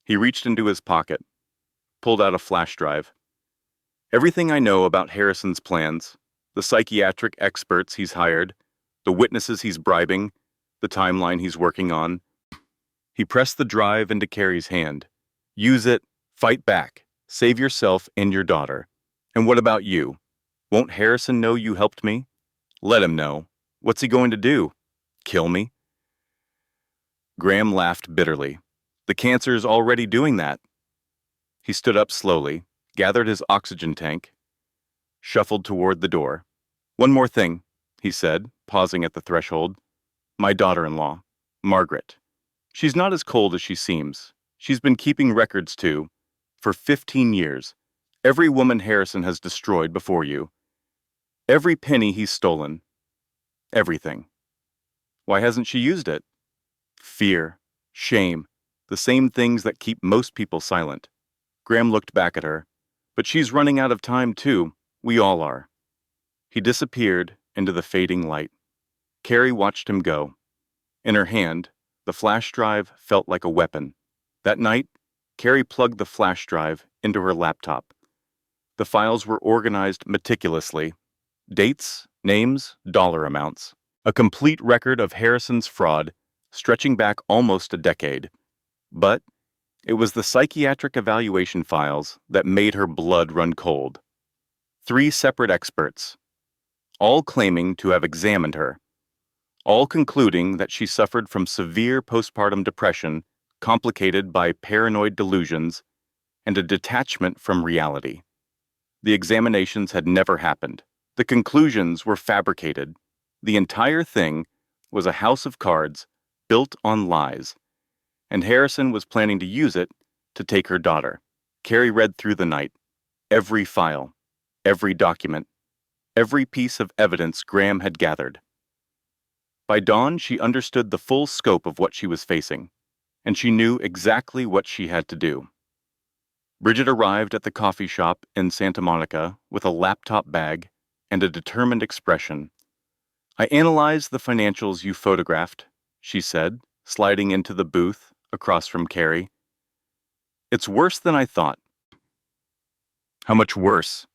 He reached into his pocket, pulled out a flash drive. Everything I know about Harrison's plans, the psychiatric experts he's hired, the witnesses he's bribing, the timeline he's working on. He pressed the drive into Carrie's hand. Use it, fight back, save yourself and your daughter. And what about you? Won't Harrison know you helped me? Let him know. What's he going to do? Kill me? Graham laughed bitterly. The cancer's already doing that. He stood up slowly, gathered his oxygen tank, shuffled toward the door. One more thing, he said, pausing at the threshold. My daughter-in-law, Margaret. She's not as cold as she seems. She's been keeping records, too, for 15 years. Every woman Harrison has destroyed before you. Every penny he's stolen. Everything. Why hasn't she used it? Fear, shame, the same things that keep most people silent. Graham looked back at her. But she's running out of time, too. We all are. He disappeared into the fading light. Carrie watched him go. In her hand, the flash drive felt like a weapon. That night, Carrie plugged the flash drive into her laptop. The files were organized meticulously. Dates, names, dollar amounts. A complete record of Harrison's fraud, stretching back almost a decade. But it was the psychiatric evaluation files that made her blood run cold. 3 separate experts, all claiming to have examined her, all concluding that she suffered from severe postpartum depression complicated by paranoid delusions and a detachment from reality. The examinations had never happened. The conclusions were fabricated. The entire thing was a house of cards built on lies, and Harrison was planning to use it to take her daughter. Carrie read through the night, every file, every document, every piece of evidence Graham had gathered. By dawn, she understood the full scope of what she was facing, and she knew exactly what she had to do. Bridget arrived at the coffee shop in Santa Monica with a laptop bag and a determined expression. I analyzed the financials you photographed, she said, sliding into the booth across from Carrie. It's worse than I thought. How much worse?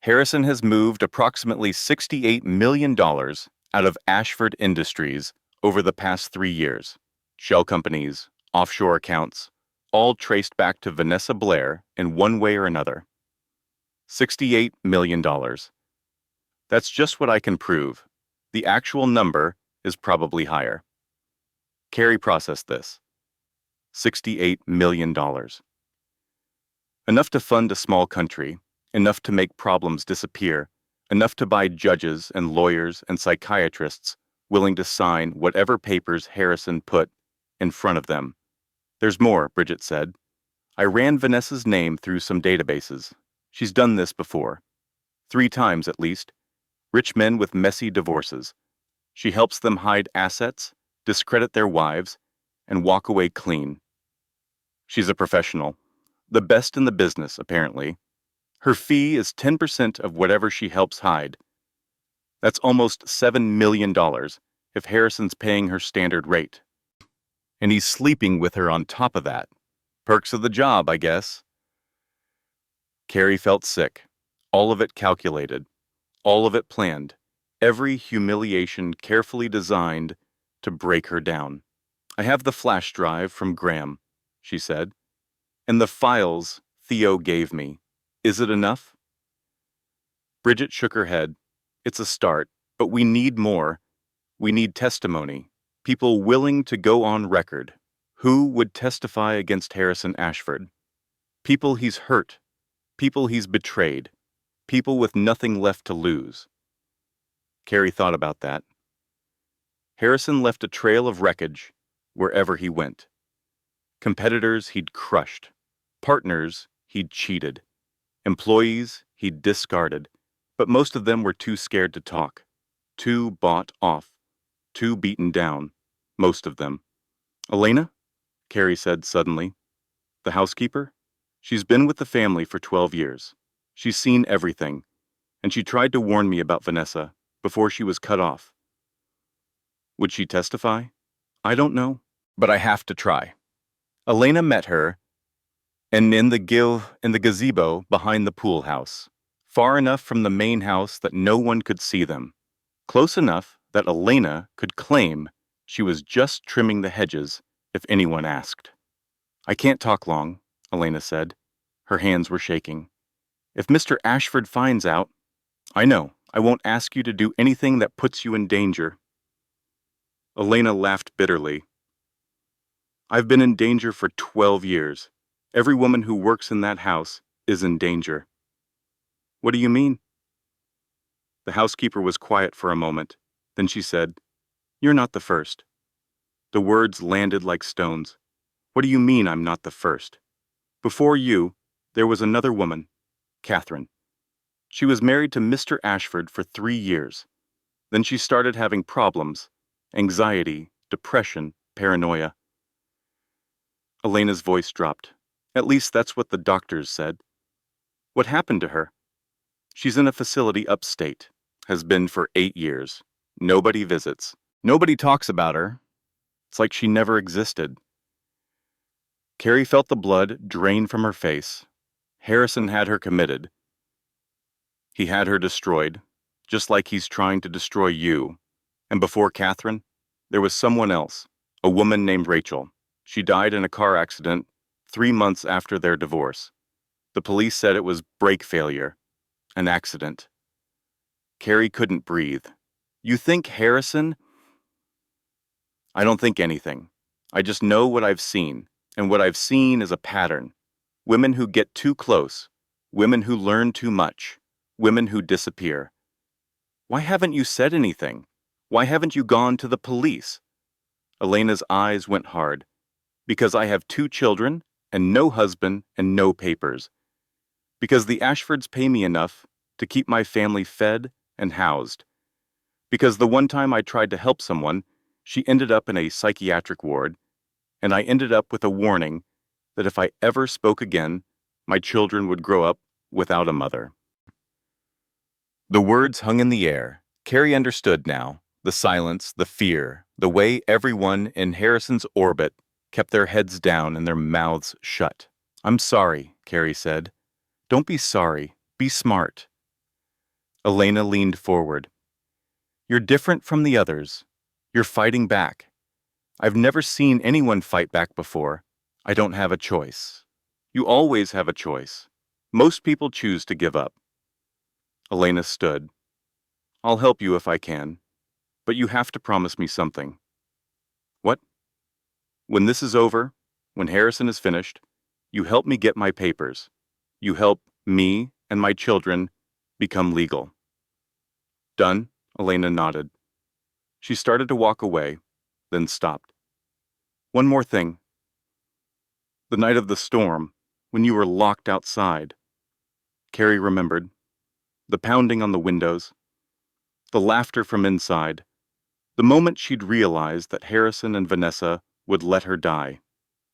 Harrison has moved approximately $68 million out of Ashford Industries over the past 3 years. Shell companies, offshore accounts, all traced back to Vanessa Blair in one way or another. $68 million. That's just what I can prove. The actual number is probably higher. Carrie processed this. $68 million. Enough to fund a small country, enough to make problems disappear, enough to buy judges and lawyers and psychiatrists willing to sign whatever papers Harrison put in front of them. There's more, Bridget said. I ran Vanessa's name through some databases. She's done this before. 3 times at least. Rich men with messy divorces. She helps them hide assets, discredit their wives, and walk away clean. She's a professional. The best in the business, apparently. Her fee is 10% of whatever she helps hide. That's almost $7 million if Harrison's paying her standard rate. And he's sleeping with her on top of that. Perks of the job, I guess. Carrie felt sick. All of it calculated. All of it planned. Every humiliation carefully designed to break her down. I have the flash drive from Graham, she said. And the files Theo gave me. Is it enough? Bridget shook her head. It's a start, but we need more. We need testimony. People willing to go on record. Who would testify against Harrison Ashford? People he's hurt. People he's betrayed. People with nothing left to lose. Carrie thought about that. Harrison left a trail of wreckage wherever he went. Competitors he'd crushed. Partners he'd cheated. Employees he'd discarded. But most of them were too scared to talk. Too bought off. Too beaten down. Most of them. Elena? Carrie said suddenly. The housekeeper? She's been with the family for 12 years. She's seen everything. And she tried to warn me about Vanessa before she was cut off. Would she testify? I don't know, but I have to try. Elena met her and in the gazebo behind the pool house, far enough from the main house that no one could see them, close enough that Elena could claim she was just trimming the hedges if anyone asked. I can't talk long, Elena said. Her hands were shaking. If Mr. Ashford finds out, I know, I won't ask you to do anything that puts you in danger. Elena laughed bitterly. I've been in danger for 12 years. Every woman who works in that house is in danger. What do you mean? The housekeeper was quiet for a moment. Then she said, You're not the first. The words landed like stones. What do you mean I'm not the first? Before you, there was another woman, Catherine. She was married to Mr. Ashford for 3 years. Then she started having problems, anxiety, depression, paranoia. Elena's voice dropped. At least that's what the doctors said. What happened to her? She's in a facility upstate. Has been for 8 years. Nobody visits. Nobody talks about her. It's like she never existed. Carrie felt the blood drain from her face. Harrison had her committed. He had her destroyed, just like he's trying to destroy you. And before Catherine, there was someone else, a woman named Rachel. She died in a car accident 3 months after their divorce. The police said it was brake failure, an accident. Carrie couldn't breathe. You think Harrison? I don't think anything. I just know what I've seen, and what I've seen is a pattern. Women who get too close, women who learn too much, women who disappear. Why haven't you said anything? Why haven't you gone to the police? Elena's eyes went hard. Because I have 2 children, and no husband, and no papers. Because the Ashfords pay me enough to keep my family fed and housed. Because the one time I tried to help someone, she ended up in a psychiatric ward, and I ended up with a warning that if I ever spoke again, my children would grow up without a mother. The words hung in the air. Carrie understood now. The silence, the fear, the way everyone in Harrison's orbit kept their heads down and their mouths shut. I'm sorry, Carrie said. Don't be sorry. Be smart. Elena leaned forward. You're different from the others. You're fighting back. I've never seen anyone fight back before. I don't have a choice. You always have a choice. Most people choose to give up. Elena stood. I'll help you if I can, but you have to promise me something. What? When this is over, when Harrison is finished, you help me get my papers. You help me and my children become legal. Done? Elena nodded. She started to walk away, then stopped. One more thing. The night of the storm, when you were locked outside. Carrie remembered. The pounding on the windows. The laughter from inside. The moment she'd realized that Harrison and Vanessa would let her die.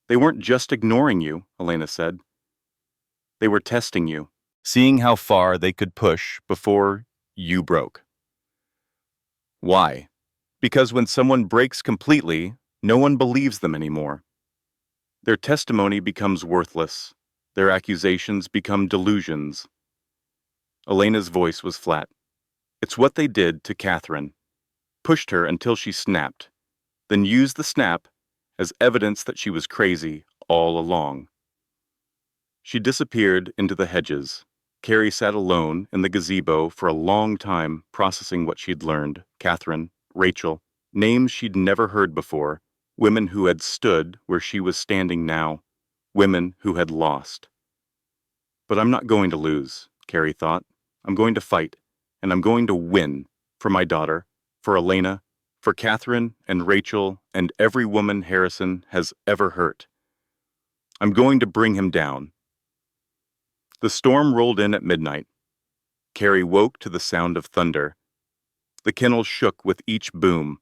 They weren't just ignoring you, Elena said. They were testing you, seeing how far they could push before you broke. Why? Because when someone breaks completely, no one believes them anymore. Their testimony becomes worthless. Their accusations become delusions. Elena's voice was flat. It's what they did to Catherine. Pushed her until she snapped, then used the snap as evidence that she was crazy all along. She disappeared into the hedges. Carrie sat alone in the gazebo for a long time processing what she'd learned. Catherine, Rachel, names she'd never heard before, women who had stood where she was standing now, women who had lost. But I'm not going to lose, Carrie thought. I'm going to fight, and I'm going to win for my daughter, for Elena, for Catherine and Rachel and every woman Harrison has ever hurt. I'm going to bring him down. The storm rolled in at midnight. Carrie woke to the sound of thunder. The kennel shook with each boom.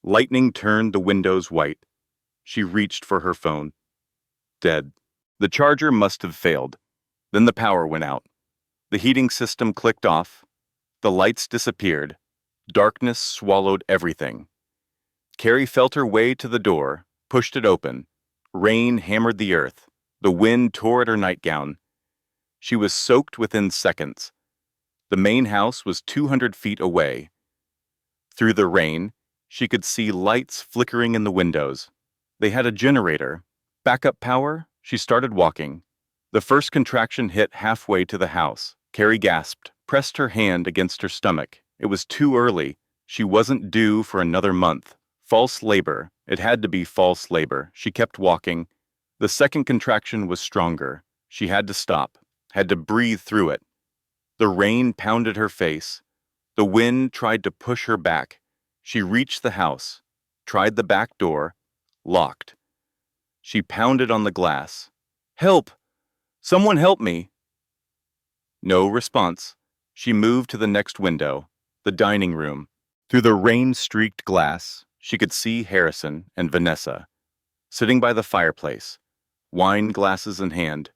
Lightning turned the windows white. She reached for her phone. Dead. The charger must have failed. Then the power went out. The heating system clicked off. The lights disappeared. Darkness swallowed everything. Carrie felt her way to the door, pushed it open. Rain hammered the earth. The wind tore at her nightgown. She was soaked within seconds. The main house was 200 feet away. Through the rain, she could see lights flickering in the windows. They had a generator. Backup power? She started walking. The first contraction hit halfway to the house. Carrie gasped, pressed her hand against her stomach. It was too early. She wasn't due for another month. False labor. It had to be false labor. She kept walking. The second contraction was stronger. She had to stop, had to breathe through it. The rain pounded her face. The wind tried to push her back. She reached the house, tried the back door, locked. She pounded on the glass. Help! Someone help me! No response. She moved to the next window, the dining room. Through the rain-streaked glass, she could see Harrison and Vanessa, sitting by the fireplace, wine glasses in hand,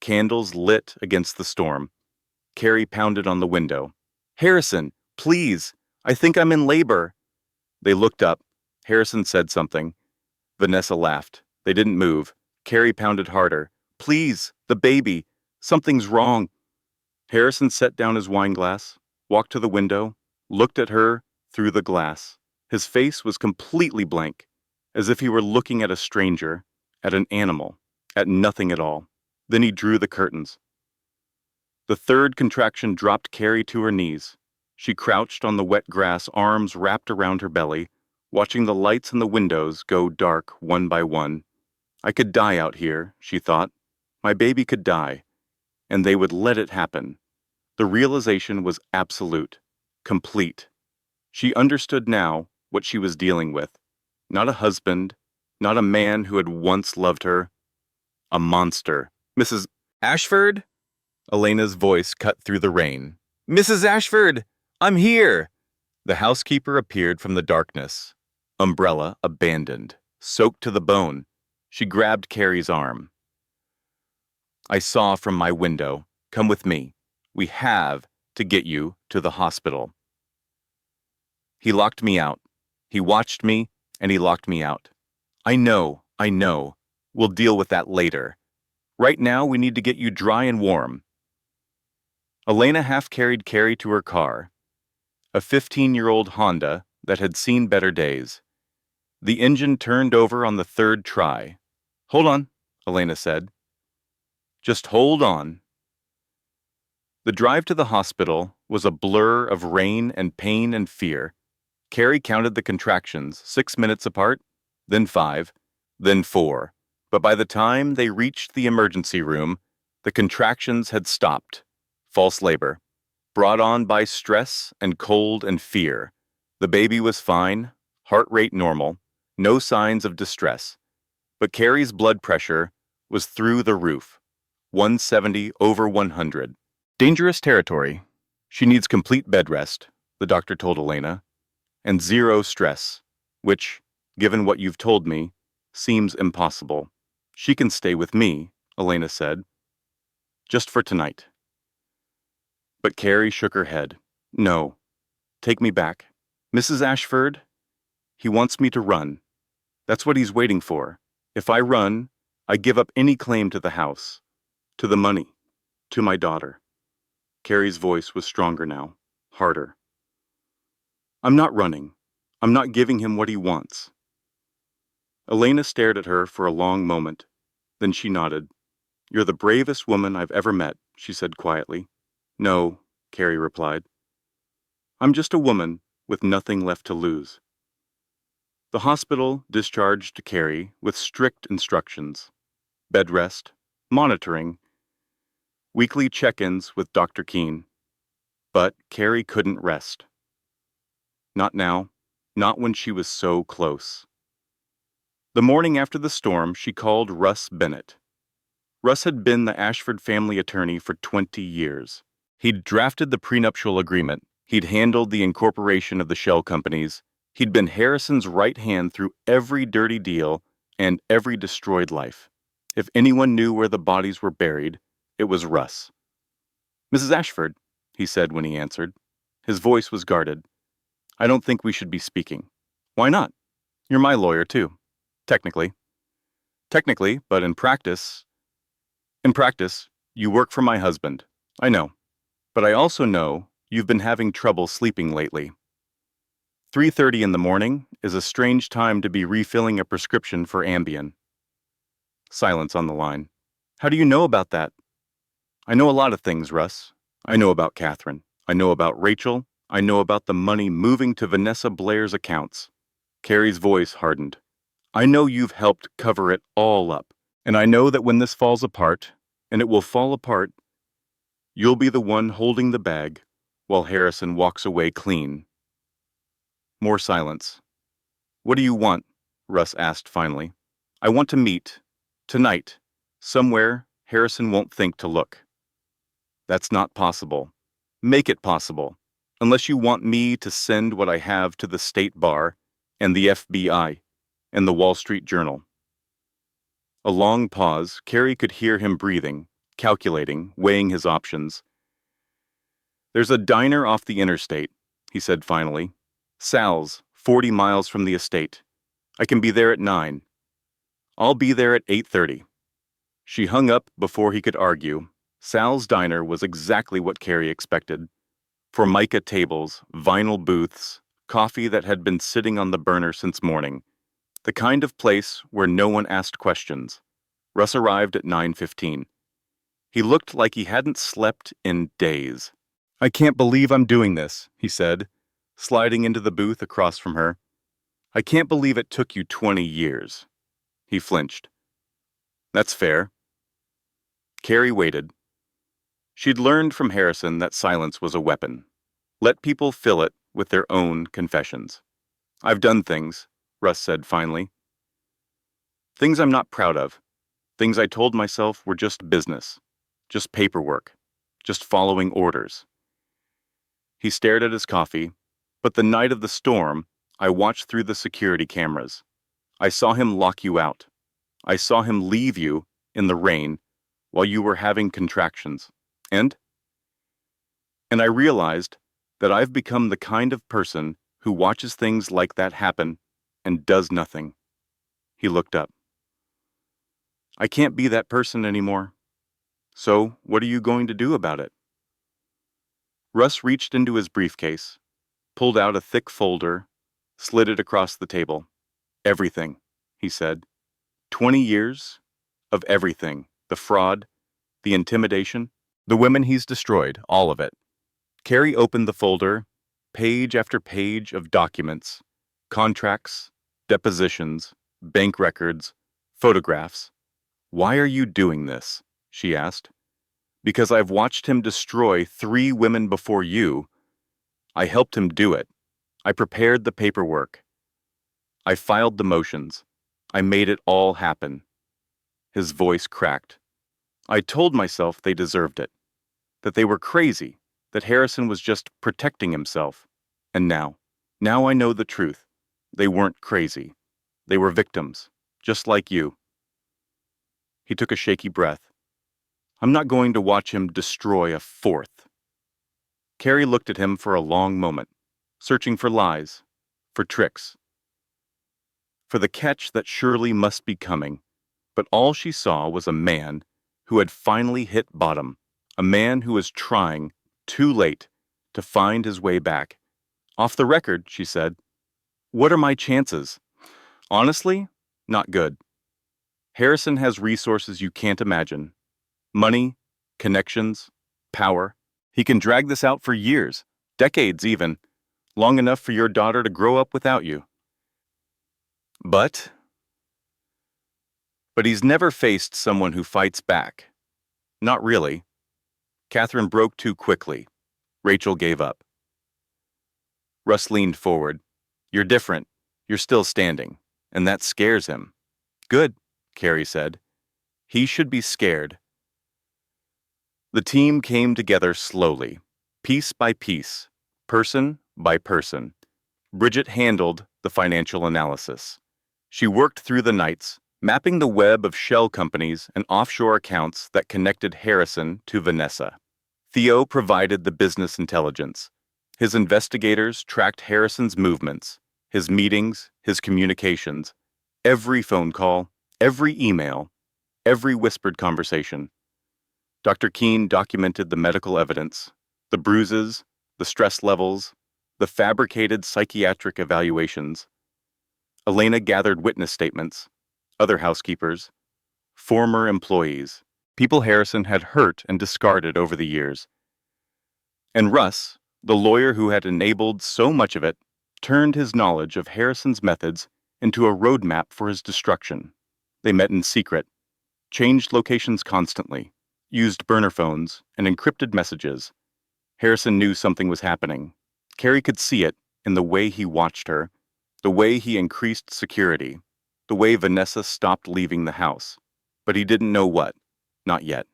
candles lit against the storm. Carrie pounded on the window. Harrison, please! I think I'm in labor! They looked up. Harrison said something. Vanessa laughed. They didn't move. Carrie pounded harder. Please, the baby! Something's wrong! Harrison set down his wine glass, walked to the window, looked at her through the glass. His face was completely blank, as if he were looking at a stranger, at an animal, at nothing at all. Then he drew the curtains. The third contraction dropped Carrie to her knees. She crouched on the wet grass, arms wrapped around her belly, watching the lights in the windows go dark one by one. I could die out here, she thought. My baby could die, and they would let it happen. The realization was absolute, complete. She understood now what she was dealing with. Not a husband, not a man who had once loved her. A monster. Mrs. Ashford? Elena's voice cut through the rain. Mrs. Ashford! I'm here! The housekeeper appeared from the darkness. Umbrella abandoned, soaked to the bone. She grabbed Carrie's arm. I saw from my window. Come with me. We have to get you to the hospital. He locked me out. He watched me, and he locked me out. I know. We'll deal with that later. Right now, we need to get you dry and warm. Elena half-carried Carrie to her car, a 15-year-old Honda that had seen better days. The engine turned over on the third try. Hold on, Elena said. Just hold on. The drive to the hospital was a blur of rain and pain and fear. Carrie counted the contractions, 6 minutes apart, then 5, then 4. But by the time they reached the emergency room, the contractions had stopped. False labor, brought on by stress and cold and fear. The baby was fine, heart rate normal, no signs of distress. But Carrie's blood pressure was through the roof, 170 over 100. Dangerous territory. She needs complete bed rest, the doctor told Elena, and 0 stress, which, given what you've told me, seems impossible. She can stay with me, Elena said, just for tonight. But Carrie shook her head. No, take me back. Mrs. Ashford, he wants me to run. That's what he's waiting for. If I run, I give up any claim to the house, to the money, to my daughter. Carrie's voice was stronger now, harder. I'm not running. I'm not giving him what he wants. Elena stared at her for a long moment. Then she nodded. You're the bravest woman I've ever met, she said quietly. No, Carrie replied. I'm just a woman with nothing left to lose. The hospital discharged Carrie with strict instructions. Bed rest, monitoring, weekly check-ins with Dr. Keene. But Carrie couldn't rest. Not now, not when she was so close. The morning after the storm, she called Russ Bennett. Russ had been the Ashford family attorney for 20 years. He'd drafted the prenuptial agreement. He'd handled the incorporation of the shell companies. He'd been Harrison's right hand through every dirty deal and every destroyed life. If anyone knew where the bodies were buried, it was Russ. "Mrs. Ashford," he said when he answered. His voice was guarded. "I don't think we should be speaking." "Why not? You're my lawyer, too." "Technically." "Technically, but in practice, you work for my husband. I know. But I also know you've been having trouble sleeping lately. 3:30 in the morning is a strange time to be refilling a prescription for Ambien." Silence on the line. "How do you know about that?" "I know a lot of things, Russ. I know about Catherine. I know about Rachel. I know about the money moving to Vanessa Blair's accounts." Carrie's voice hardened. "I know you've helped cover it all up. And I know that when this falls apart, and it will fall apart, you'll be the one holding the bag while Harrison walks away clean." More silence. "What do you want?" Russ asked finally. "I want to meet. Tonight. Somewhere Harrison won't think to look." "That's not possible." "Make it possible. Unless you want me to send what I have to the State Bar and the FBI and the Wall Street Journal." A long pause. Carrie could hear him breathing, calculating, weighing his options. "There's a diner off the interstate," he said finally. "Sal's, 40 miles from the estate. I can be there at 9. I'll be there at 8:30. She hung up before he could argue. Sal's diner was exactly what Carrie expected. Formica tables, vinyl booths, coffee that had been sitting on the burner since morning. The kind of place where no one asked questions. Russ arrived at 9:15. He looked like he hadn't slept in days. "I can't believe I'm doing this," he said, sliding into the booth across from her. "I can't believe it took you 20 years. He flinched. "That's fair." Carrie waited. She'd learned from Harrison that silence was a weapon. Let people fill it with their own confessions. "I've done things," Russ said finally. "Things I'm not proud of. Things I told myself were just business, just paperwork, just following orders." He stared at his coffee. "But the night of the storm, I watched through the security cameras. I saw him lock you out. I saw him leave you in the rain while you were having contractions. And I realized that I've become the kind of person who watches things like that happen and does nothing." He looked up. "I can't be that person anymore. So, what are you going to do about it?" Russ reached into his briefcase, pulled out a thick folder, slid it across the table. "Everything," he said. 20 years of everything. The fraud, the intimidation, the women he's destroyed, all of it. Carrie opened the folder, page after page of documents, contracts, depositions, bank records, photographs. "Why are you doing this?" she asked. "Because I've watched him destroy 3 women before you. I helped him do it. I prepared the paperwork. I filed the motions. I made it all happen." His voice cracked. "I told myself they deserved it, that they were crazy, that Harrison was just protecting himself. And now I know the truth. They weren't crazy. They were victims, just like you." He took a shaky breath. "I'm not going to watch him destroy a 4th. Carrie looked at him for a long moment, searching for lies, for tricks, for the catch that surely must be coming. But all she saw was a man who had finally hit bottom, a man who was trying, too late, to find his way back. "Off the record," she said. "What are my chances? Honestly, not good. Harrison has resources you can't imagine. Money, connections, power. He can drag this out for years, decades even, long enough for your daughter to grow up without you. But he's never faced someone who fights back. Not really." Catherine broke too quickly. Rachel gave up. Russ leaned forward. "You're different. You're still standing. And that scares him." Good, Carrie said. He should be scared. The team came together slowly, piece by piece, person by person. Bridget handled the financial analysis. She worked through the nights, mapping the web of shell companies and offshore accounts that connected Harrison to Vanessa. Theo provided the business intelligence. His investigators tracked Harrison's movements, his meetings, his communications, every phone call, every email, every whispered conversation. Dr. Keene documented the medical evidence, the bruises, the stress levels, the fabricated psychiatric evaluations. Elena gathered witness statements, other housekeepers, former employees, people Harrison had hurt and discarded over the years. And Russ, the lawyer who had enabled so much of it, turned his knowledge of Harrison's methods into a roadmap for his destruction. They met in secret, changed locations constantly, used burner phones and encrypted messages. Harrison knew something was happening. Carrie could see it in the way he watched her, the way he increased security, the way Vanessa stopped leaving the house. But he didn't know what. Not yet.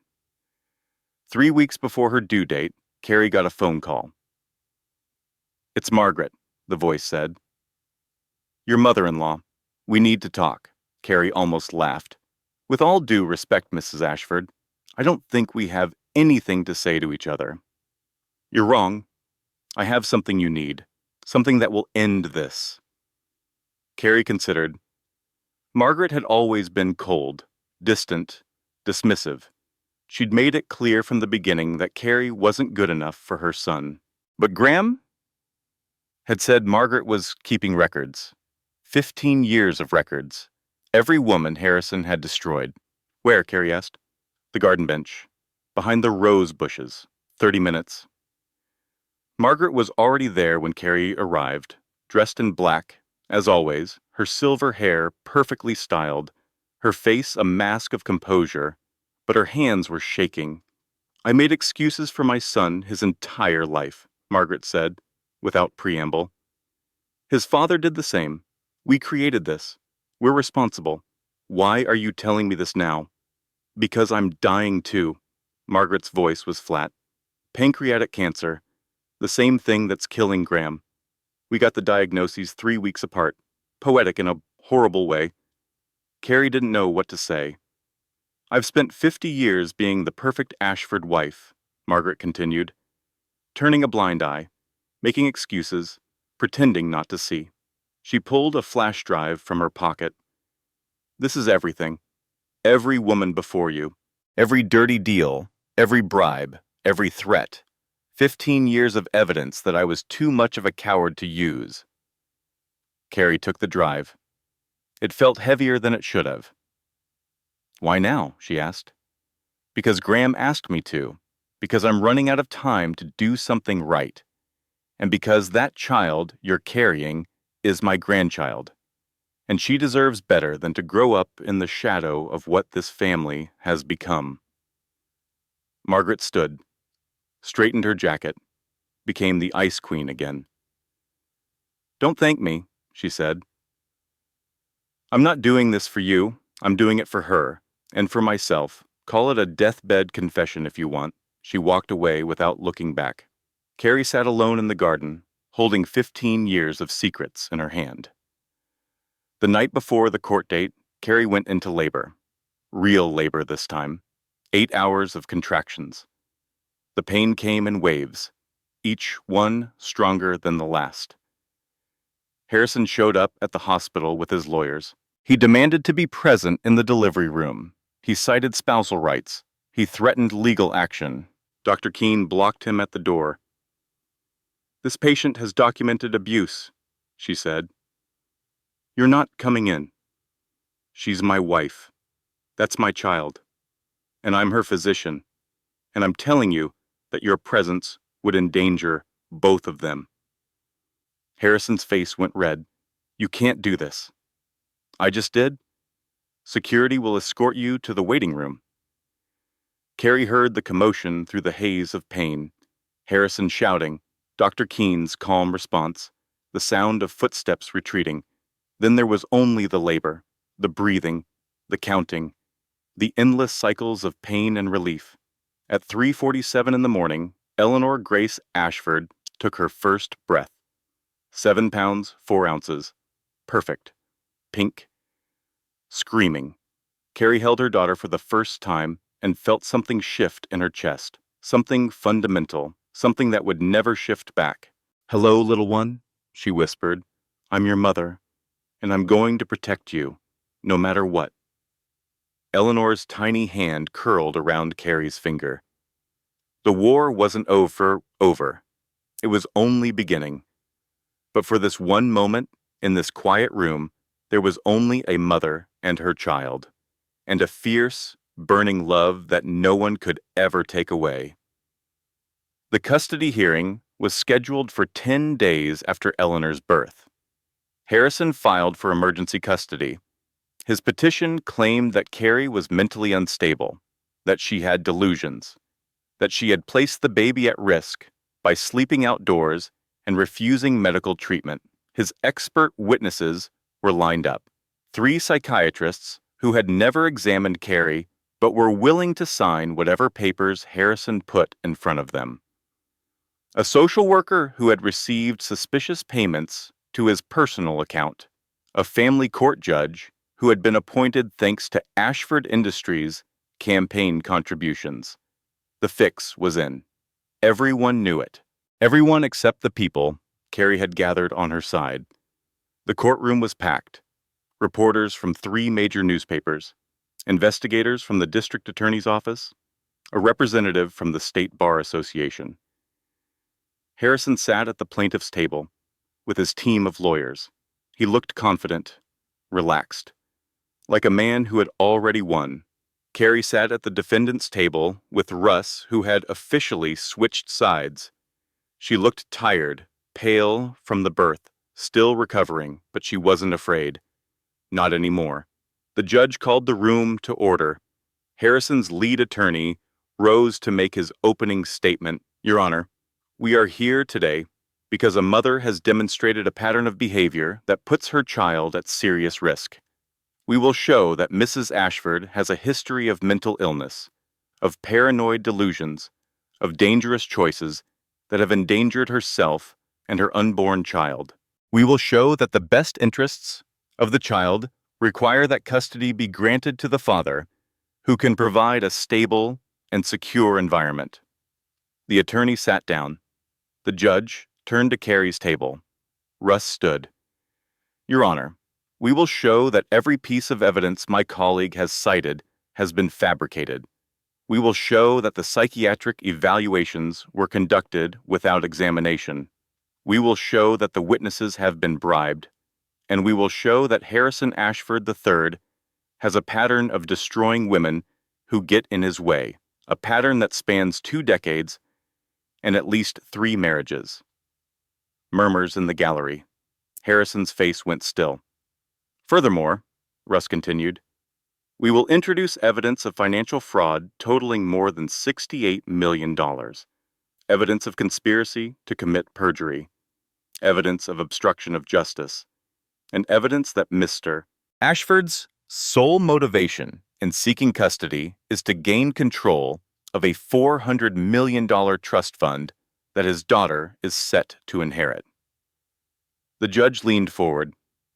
3 weeks before her due date, Carrie got a phone call. "It's Margaret," the voice said. "Your mother-in-law. We need to talk." Carrie almost laughed. "With all due respect, Mrs. Ashford, I don't think we have anything to say to each other." "You're wrong. I have something you need. Something that will end this." Carrie considered. Margaret had always been cold, distant, dismissive. She'd made it clear from the beginning that Carrie wasn't good enough for her son. But Graham had said Margaret was keeping records. 15 years of records. Every woman Harrison had destroyed. "Where?" Carrie asked. "The garden bench. Behind the rose bushes. 30 minutes. Margaret was already there when Carrie arrived, dressed in black, as always, her silver hair perfectly styled, her face a mask of composure, but her hands were shaking. "I made excuses for my son his entire life," Margaret said, without preamble. "His father did the same. We created this. We're responsible. Why are you telling me this now?" "Because I'm dying too." Margaret's voice was flat. "Pancreatic cancer. The same thing that's killing Graham. We got the diagnoses 3 weeks apart. Poetic in a horrible way." Carrie didn't know what to say. "I've spent 50 years being the perfect Ashford wife," Margaret continued, turning a blind eye, making excuses, pretending not to see. She pulled a flash drive from her pocket. "This is everything. Every woman before you. Every dirty deal, every bribe, every threat. 15 years of evidence that I was too much of a coward to use." Carrie took the drive. It felt heavier than it should have. "Why now?" she asked. "Because Graham asked me to. Because I'm running out of time to do something right. And because that child you're carrying is my grandchild. And she deserves better than to grow up in the shadow of what this family has become." Margaret stood, straightened her jacket, became the ice queen again. "Don't thank me," she said. "I'm not doing this for you. I'm doing it for her, and for myself. Call it a deathbed confession if you want." She walked away without looking back. Carrie sat alone in the garden, holding 15 years of secrets in her hand. The night before the court date, Carrie went into labor. Real labor this time. 8 hours of contractions. The pain came in waves, each one stronger than the last. Harrison showed up at the hospital with his lawyers. He demanded to be present in the delivery room. He cited spousal rights. He threatened legal action. Dr. Keene blocked him at the door. "This patient has documented abuse," she said. "You're not coming in. She's my wife. That's my child. And I'm her physician. And I'm telling you that your presence would endanger both of them." Harrison's face went red. "You can't do this." "I just did. Security will escort you to the waiting room." Carrie heard the commotion through the haze of pain. Harrison shouting, Dr. Keene's calm response, the sound of footsteps retreating. Then there was only the labor, the breathing, the counting, the endless cycles of pain and relief. At 3:47 in the morning, Eleanor Grace Ashford took her first breath. 7 pounds, 4 ounces. Perfect. Pink. Screaming. Carrie held her daughter for the first time and felt something shift in her chest. Something fundamental. Something that would never shift back. "Hello, little one," she whispered. "I'm your mother, and I'm going to protect you, no matter what." Eleanor's tiny hand curled around Carrie's finger. The war wasn't over. It was only beginning. But for this one moment, in this quiet room, there was only a mother and her child, and a fierce, burning love that no one could ever take away. The custody hearing was scheduled for 10 days after Eleanor's birth. Harrison filed for emergency custody. His petition claimed that Carrie was mentally unstable, that she had delusions, that she had placed the baby at risk by sleeping outdoors and refusing medical treatment. His expert witnesses were lined up. 3 psychiatrists who had never examined Carrie but were willing to sign whatever papers Harrison put in front of them. A social worker who had received suspicious payments to his personal account. A family court judge who had been appointed thanks to Ashford Industries' campaign contributions. The fix was in. Everyone knew it. Everyone except the people Carrie had gathered on her side. The courtroom was packed. Reporters from 3 major newspapers, investigators from the district attorney's office, a representative from the State Bar Association. Harrison sat at the plaintiff's table with his team of lawyers. He looked confident, relaxed, like a man who had already won. Carrie sat at the defendant's table with Russ, who had officially switched sides. She looked tired, pale from the birth, still recovering, but she wasn't afraid. Not anymore. The judge called the room to order. Harrison's lead attorney rose to make his opening statement. "Your Honor, we are here today because a mother has demonstrated a pattern of behavior that puts her child at serious risk. We will show that Mrs. Ashford has a history of mental illness, of paranoid delusions, of dangerous choices that have endangered herself and her unborn child. We will show that the best interests of the child require that custody be granted to the father, who can provide a stable and secure environment." The attorney sat down. The judge turned to Carrie's table. Russ stood. "Your Honor, we will show that every piece of evidence my colleague has cited has been fabricated. We will show that the psychiatric evaluations were conducted without examination. We will show that the witnesses have been bribed. And we will show that Harrison Ashford III has a pattern of destroying women who get in his way, a pattern that spans 2 decades and at least 3 marriages." Murmurs in the gallery. Harrison's face went still. "Furthermore," Russ continued, "we will introduce evidence of financial fraud totaling more than $68 million, evidence of conspiracy to commit perjury, evidence of obstruction of justice, and evidence that Mr. Ashford's sole motivation in seeking custody is to gain control of a $400 million trust fund that his daughter is set to inherit." The judge leaned forward.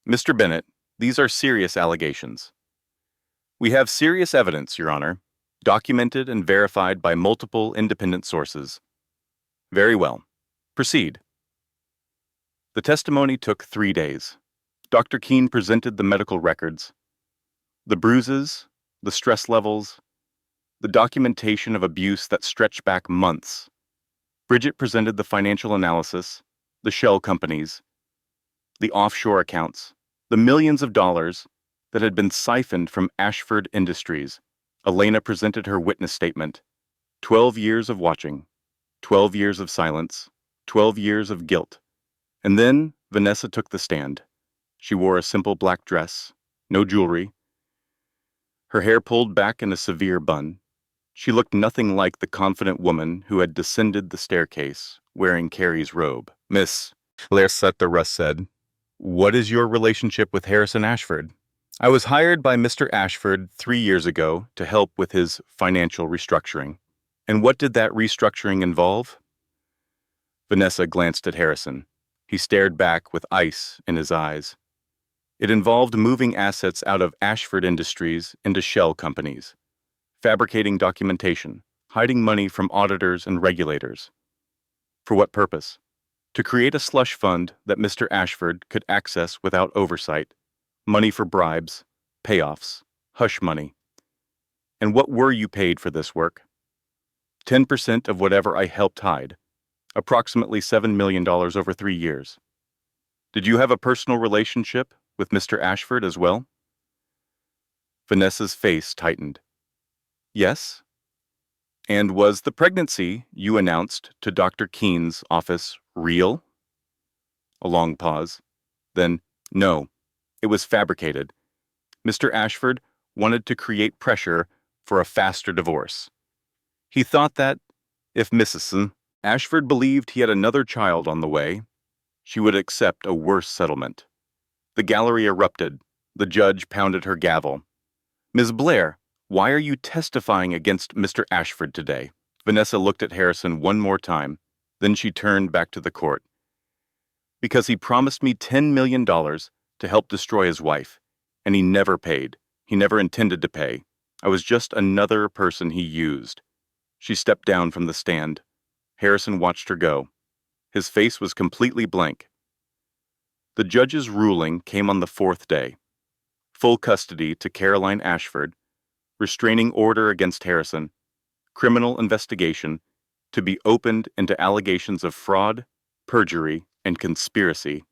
"Mr. Bennett, these are serious allegations." "We have serious evidence, Your Honor, documented and verified by multiple independent sources." "Very well. Proceed." The testimony took 3 days. Dr. Keene presented the medical records. The bruises, the stress levels, the documentation of abuse that stretched back months. Bridget presented the financial analysis, the shell companies, the offshore accounts, the millions of dollars that had been siphoned from Ashford Industries. Elena presented her witness statement. 12 years of watching, 12 years of silence, 12 years of guilt. And then Vanessa took the stand. She wore a simple black dress, no jewelry. Her hair pulled back in a severe bun. She looked nothing like the confident woman who had descended the staircase, wearing Carrie's robe. "Miss Larsetta," Russ said, "what is your relationship with Harrison Ashford?" I was hired by Mr. Ashford 3 years ago to help with his financial restructuring. And what did that restructuring involve? Vanessa glanced at Harrison. He stared back with ice in his eyes. It involved moving assets out of Ashford Industries into shell companies, fabricating documentation, hiding money from auditors and regulators. For what purpose? To create a slush fund that Mr. Ashford could access without oversight, money for bribes, payoffs, hush money. And what were you paid for this work? 10% of whatever I helped hide, approximately $7 million over 3 years. Did you have a personal relationship with Mr. Ashford as well? Vanessa's face tightened. Yes. And was the pregnancy you announced to Dr. Keene's office real? A long pause. Then, no, it was fabricated. Mr. Ashford wanted to create pressure for a faster divorce. He thought that, if Mrs. Ashford believed he had another child on the way, she would accept a worse settlement. The gallery erupted. The judge pounded her gavel. Ms. Blair, why are you testifying against Mr. Ashford today? Vanessa looked at Harrison one more time. Then she turned back to the court. Because he promised me $10 million to help destroy his wife, and he never paid. He never intended to pay. I was just another person he used. She stepped down from the stand. Harrison watched her go. His face was completely blank. The judge's ruling came on the 4th day. Full custody to Caroline Ashford, restraining order against Harrison, criminal investigation to be opened into allegations of fraud, perjury, and conspiracy.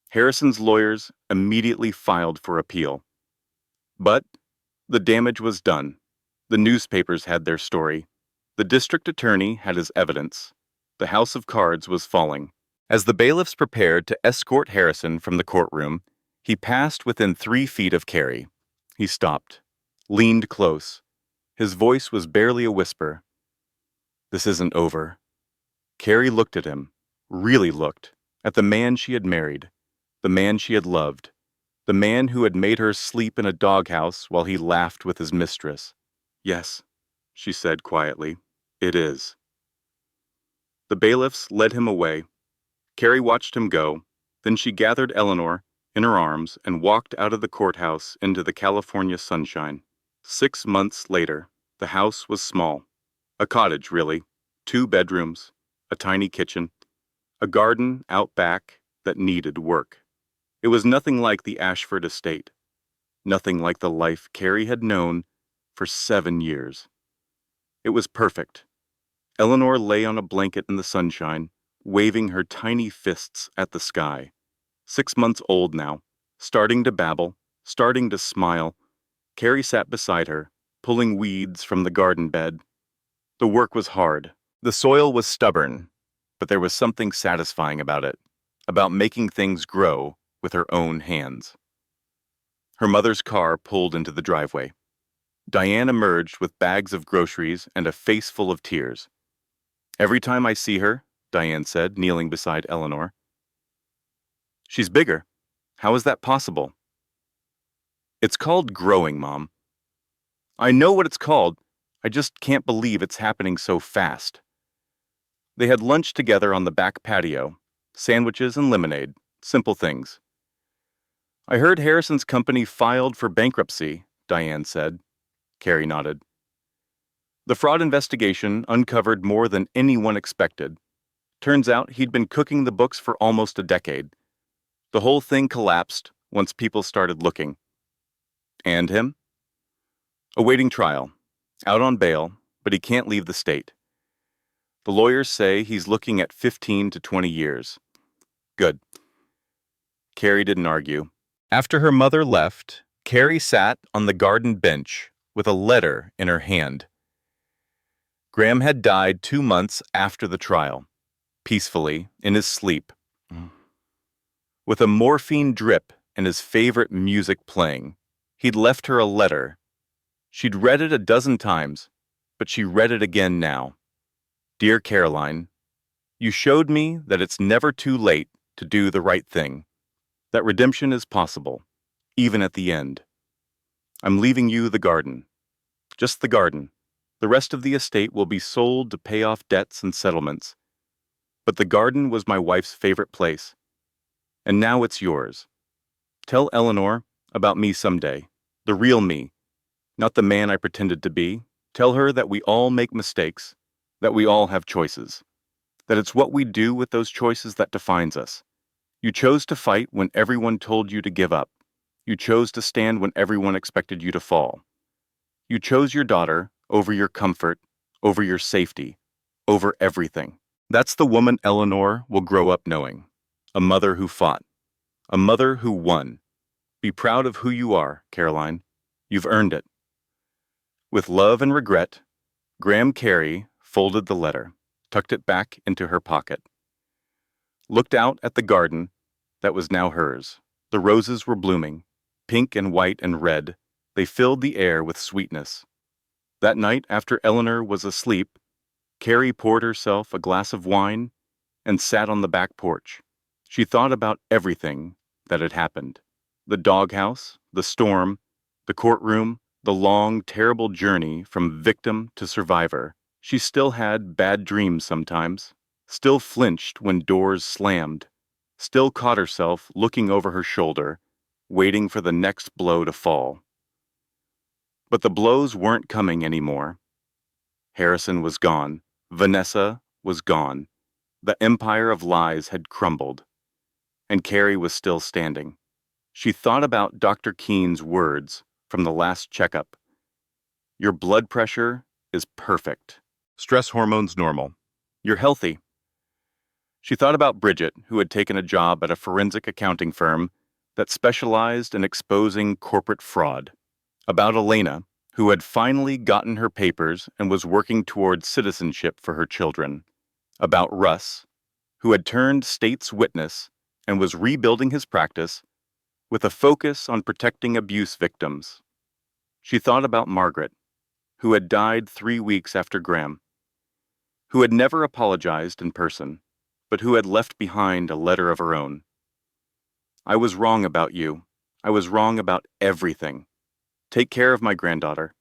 Harrison's lawyers immediately filed for appeal. But the damage was done. The newspapers had their story. The district attorney had his evidence. The house of cards was falling. As the bailiffs prepared to escort Harrison from the courtroom, he passed within 3 feet of Carrie. He stopped, leaned close. His voice was barely a whisper. This isn't over. Carrie looked at him, really looked, at the man she had married, the man she had loved, the man who had made her sleep in a doghouse while he laughed with his mistress. Yes, she said quietly, it is. The bailiffs led him away. Carrie watched him go. Then she gathered Eleanor in her arms and walked out of the courthouse into the California sunshine. 6 months later, the house was small. A cottage, really. 2 bedrooms, a tiny kitchen, a garden out back that needed work. It was nothing like the Ashford estate. Nothing like the life Carrie had known for 7 years. It was perfect. Eleanor lay on a blanket in the sunshine, waving her tiny fists at the sky. 6 months old now, starting to babble, starting to smile. Carrie sat beside her, pulling weeds from the garden bed. The work was hard. The soil was stubborn, but there was something satisfying about it, about making things grow with her own hands. Her mother's car pulled into the driveway. Diane emerged with bags of groceries and a face full of tears. Every time I see her, Diane said, kneeling beside Eleanor. She's bigger. How is that possible? It's called growing, Mom. I know what it's called. I just can't believe it's happening so fast. They had lunch together on the back patio, sandwiches and lemonade, simple things. I heard Harrison's company filed for bankruptcy, Diane said. Carrie nodded. The fraud investigation uncovered more than anyone expected. Turns out he'd been cooking the books for almost a decade. The whole thing collapsed once people started looking. And him? Awaiting trial. Out on bail, but he can't leave the state. The lawyers say he's looking at 15 to 20 years. Good. Carrie didn't argue. After her mother left, Carrie sat on the garden bench with a letter in her hand. Graham had died 2 months after the trial, peacefully, in his sleep, with a morphine drip and his favorite music playing. He'd left her a letter. She'd read it a dozen times, but she read it again now. Dear Caroline, you showed me that it's never too late to do the right thing, that redemption is possible, even at the end. I'm leaving you the garden. Just the garden. The rest of the estate will be sold to pay off debts and settlements. But the garden was my wife's favorite place, and now it's yours. Tell Eleanor about me someday, the real me, not the man I pretended to be. Tell her that we all make mistakes, that we all have choices, that it's what we do with those choices that defines us. You chose to fight when everyone told you to give up. You chose to stand when everyone expected you to fall. You chose your daughter over your comfort, over your safety, over everything. That's the woman Eleanor will grow up knowing. A mother who fought. A mother who won. Be proud of who you are, Caroline. You've earned it. With love and regret, Graham Carey folded the letter, tucked it back into her pocket, looked out at the garden that was now hers. The roses were blooming, pink and white and red. They filled the air with sweetness. That night, after Eleanor was asleep, Carrie poured herself a glass of wine and sat on the back porch. She thought about everything that had happened. The doghouse, the storm, the courtroom, the long, terrible journey from victim to survivor. She still had bad dreams sometimes, still flinched when doors slammed, still caught herself looking over her shoulder, waiting for the next blow to fall. But the blows weren't coming anymore. Harrison was gone. Vanessa was gone. The empire of lies had crumbled. And Carrie was still standing. She thought about Dr. Keene's words from the last checkup. Your blood pressure is perfect. Stress hormones normal. You're healthy. She thought about Bridget, who had taken a job at a forensic accounting firm that specialized in exposing corporate fraud. About Elena, who had finally gotten her papers and was working towards citizenship for her children. About Russ, who had turned state's witness and was rebuilding his practice with a focus on protecting abuse victims. She thought about Margaret, who had died 3 weeks after Graham, who had never apologized in person, but who had left behind a letter of her own. I was wrong about you. I was wrong about everything. Take care of my granddaughter.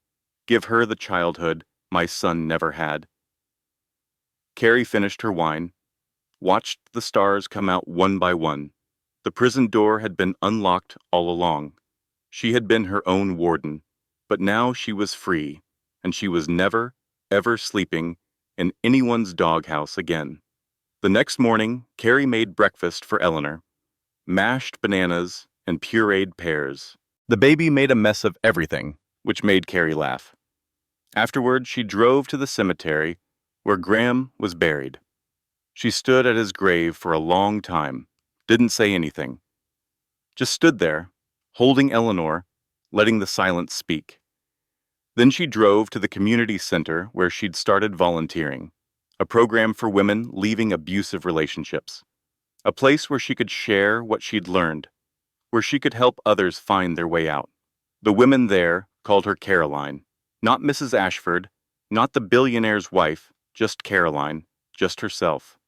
Give her the childhood my son never had. Carrie finished her wine, watched the stars come out one by one. The prison door had been unlocked all along. She had been her own warden, but now she was free, and she was never, ever sleeping in anyone's doghouse again. The next morning, Carrie made breakfast for Eleanor. Mashed bananas and pureed pears. The baby made a mess of everything, which made Carrie laugh. Afterward, she drove to the cemetery where Graham was buried. She stood at his grave for a long time, didn't say anything. Just stood there, holding Eleanor, letting the silence speak. Then she drove to the community center where she'd started volunteering, a program for women leaving abusive relationships, a place where she could share what she'd learned, where she could help others find their way out. The women there called her Caroline, not Mrs. Ashford, not the billionaire's wife, just Caroline, just herself.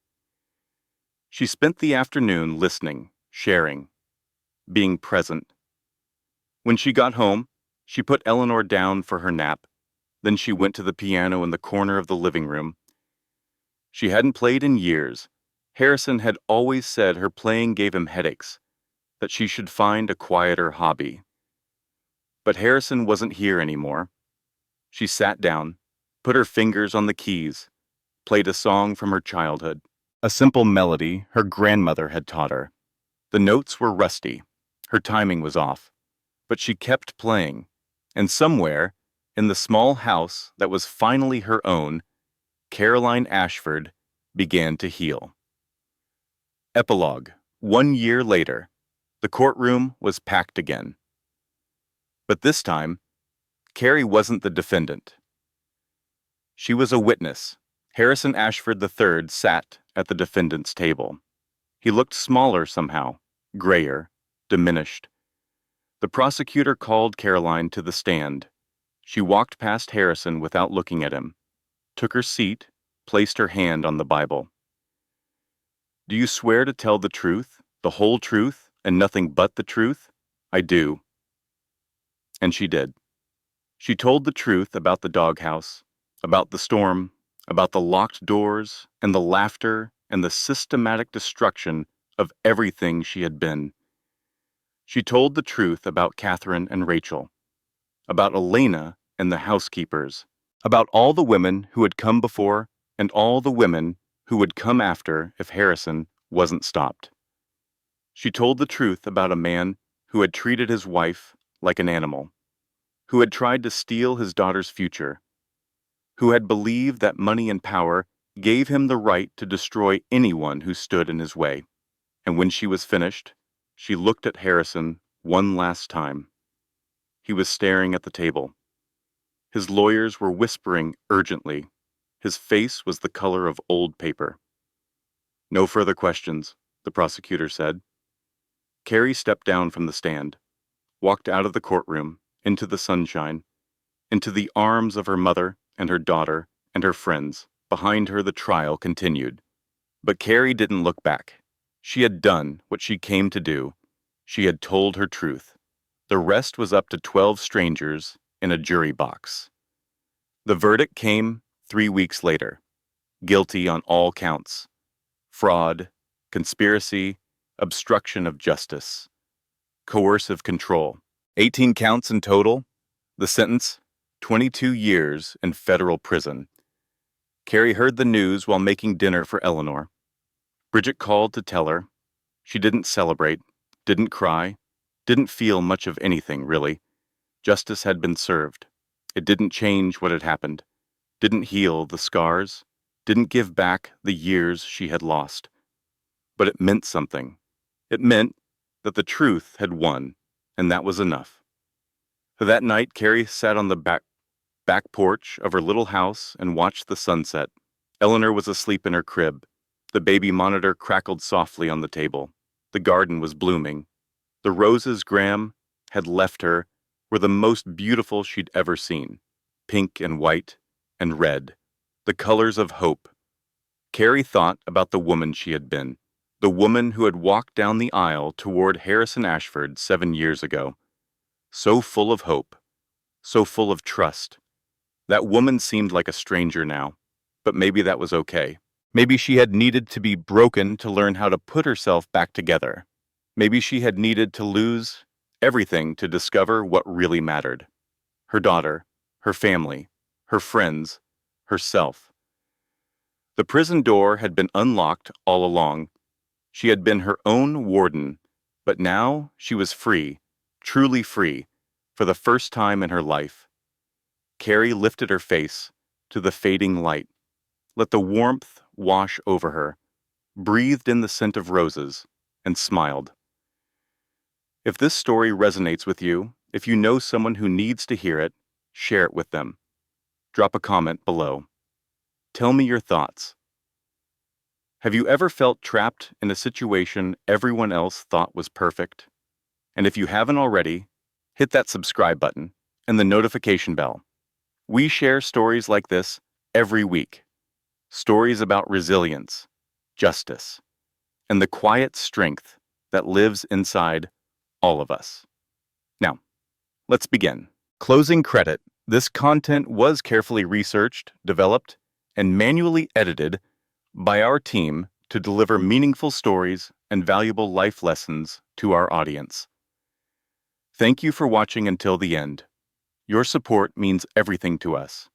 She spent the afternoon listening, sharing, being present. When she got home, she put Eleanor down for her nap. Then she went to the piano in the corner of the living room. She hadn't played in years. Harrison had always said her playing gave him headaches, that she should find a quieter hobby. But Harrison wasn't here anymore. She sat down, put her fingers on the keys, played a song from her childhood, a simple melody her grandmother had taught her. The notes were rusty, her timing was off, but she kept playing, and somewhere, in the small house that was finally her own, Caroline Ashford began to heal. Epilogue. 1 year later, the courtroom was packed again. But this time, Carrie wasn't the defendant. She was a witness. Harrison Ashford III sat at the defendant's table. He looked smaller somehow, grayer, diminished. The prosecutor called Caroline to the stand. She walked past Harrison without looking at him, took her seat, placed her hand on the Bible. Do you swear to tell the truth, the whole truth, and nothing but the truth? I do. And she did. She told the truth about the doghouse, about the storm, about the locked doors, and the laughter and the systematic destruction of everything she had been. She told the truth about Catherine and Rachel, about Elena and the housekeepers, about all the women who had come before and all the women who would come after if Harrison wasn't stopped. She told the truth about a man who had treated his wife like an animal, who had tried to steal his daughter's future, who had believed that money and power gave him the right to destroy anyone who stood in his way. And when she was finished, she looked at Harrison one last time. He was staring at the table. His lawyers were whispering urgently. His face was the color of old paper. "No further questions," the prosecutor said. Carrie stepped down from the stand, walked out of the courtroom, into the sunshine, into the arms of her mother and her daughter and her friends. Behind her, the trial continued. But Carrie didn't look back. She had done what she came to do. She had told her truth. The rest was up to 12 strangers in a jury box. The verdict came 3 weeks later. Guilty on all counts. Fraud, conspiracy, obstruction of justice, coercive control. 18 counts in total. The sentence, 22 years in federal prison. Carrie heard the news while making dinner for Eleanor. Bridget called to tell her. She didn't celebrate, didn't cry, didn't feel much of anything, really. Justice had been served. It didn't change what had happened, didn't heal the scars, didn't give back the years she had lost. But it meant something. It meant that the truth had won, and that was enough. That night, Carrie sat on the back porch of her little house and watched the sunset. Eleanor was asleep in her crib. The baby monitor crackled softly on the table. The garden was blooming. The roses Graham had left her were the most beautiful she'd ever seen. Pink and white and red. The colors of hope. Carrie thought about the woman she had been. The woman who had walked down the aisle toward Harrison Ashford 7 years ago. So full of hope. So full of trust. That woman seemed like a stranger now. But maybe that was okay. Maybe she had needed to be broken to learn how to put herself back together. Maybe she had needed to lose everything to discover what really mattered. Her daughter, her family, her friends, herself. The prison door had been unlocked all along. She had been her own warden, but now she was free, truly free, for the first time in her life. Carrie lifted her face to the fading light, let the warmth wash over her, breathed in the scent of roses, and smiled. If this story resonates with you, if you know someone who needs to hear it, share it with them. Drop a comment below. Tell me your thoughts. Have you ever felt trapped in a situation everyone else thought was perfect? And if you haven't already, hit that subscribe button and the notification bell. We share stories like this every week. Stories about resilience, justice, and the quiet strength that lives inside all of us. Now, let's begin. Closing credit. This content was carefully researched, developed, and manually edited by our team to deliver meaningful stories and valuable life lessons to our audience. Thank you for watching until the end. Your support means everything to us.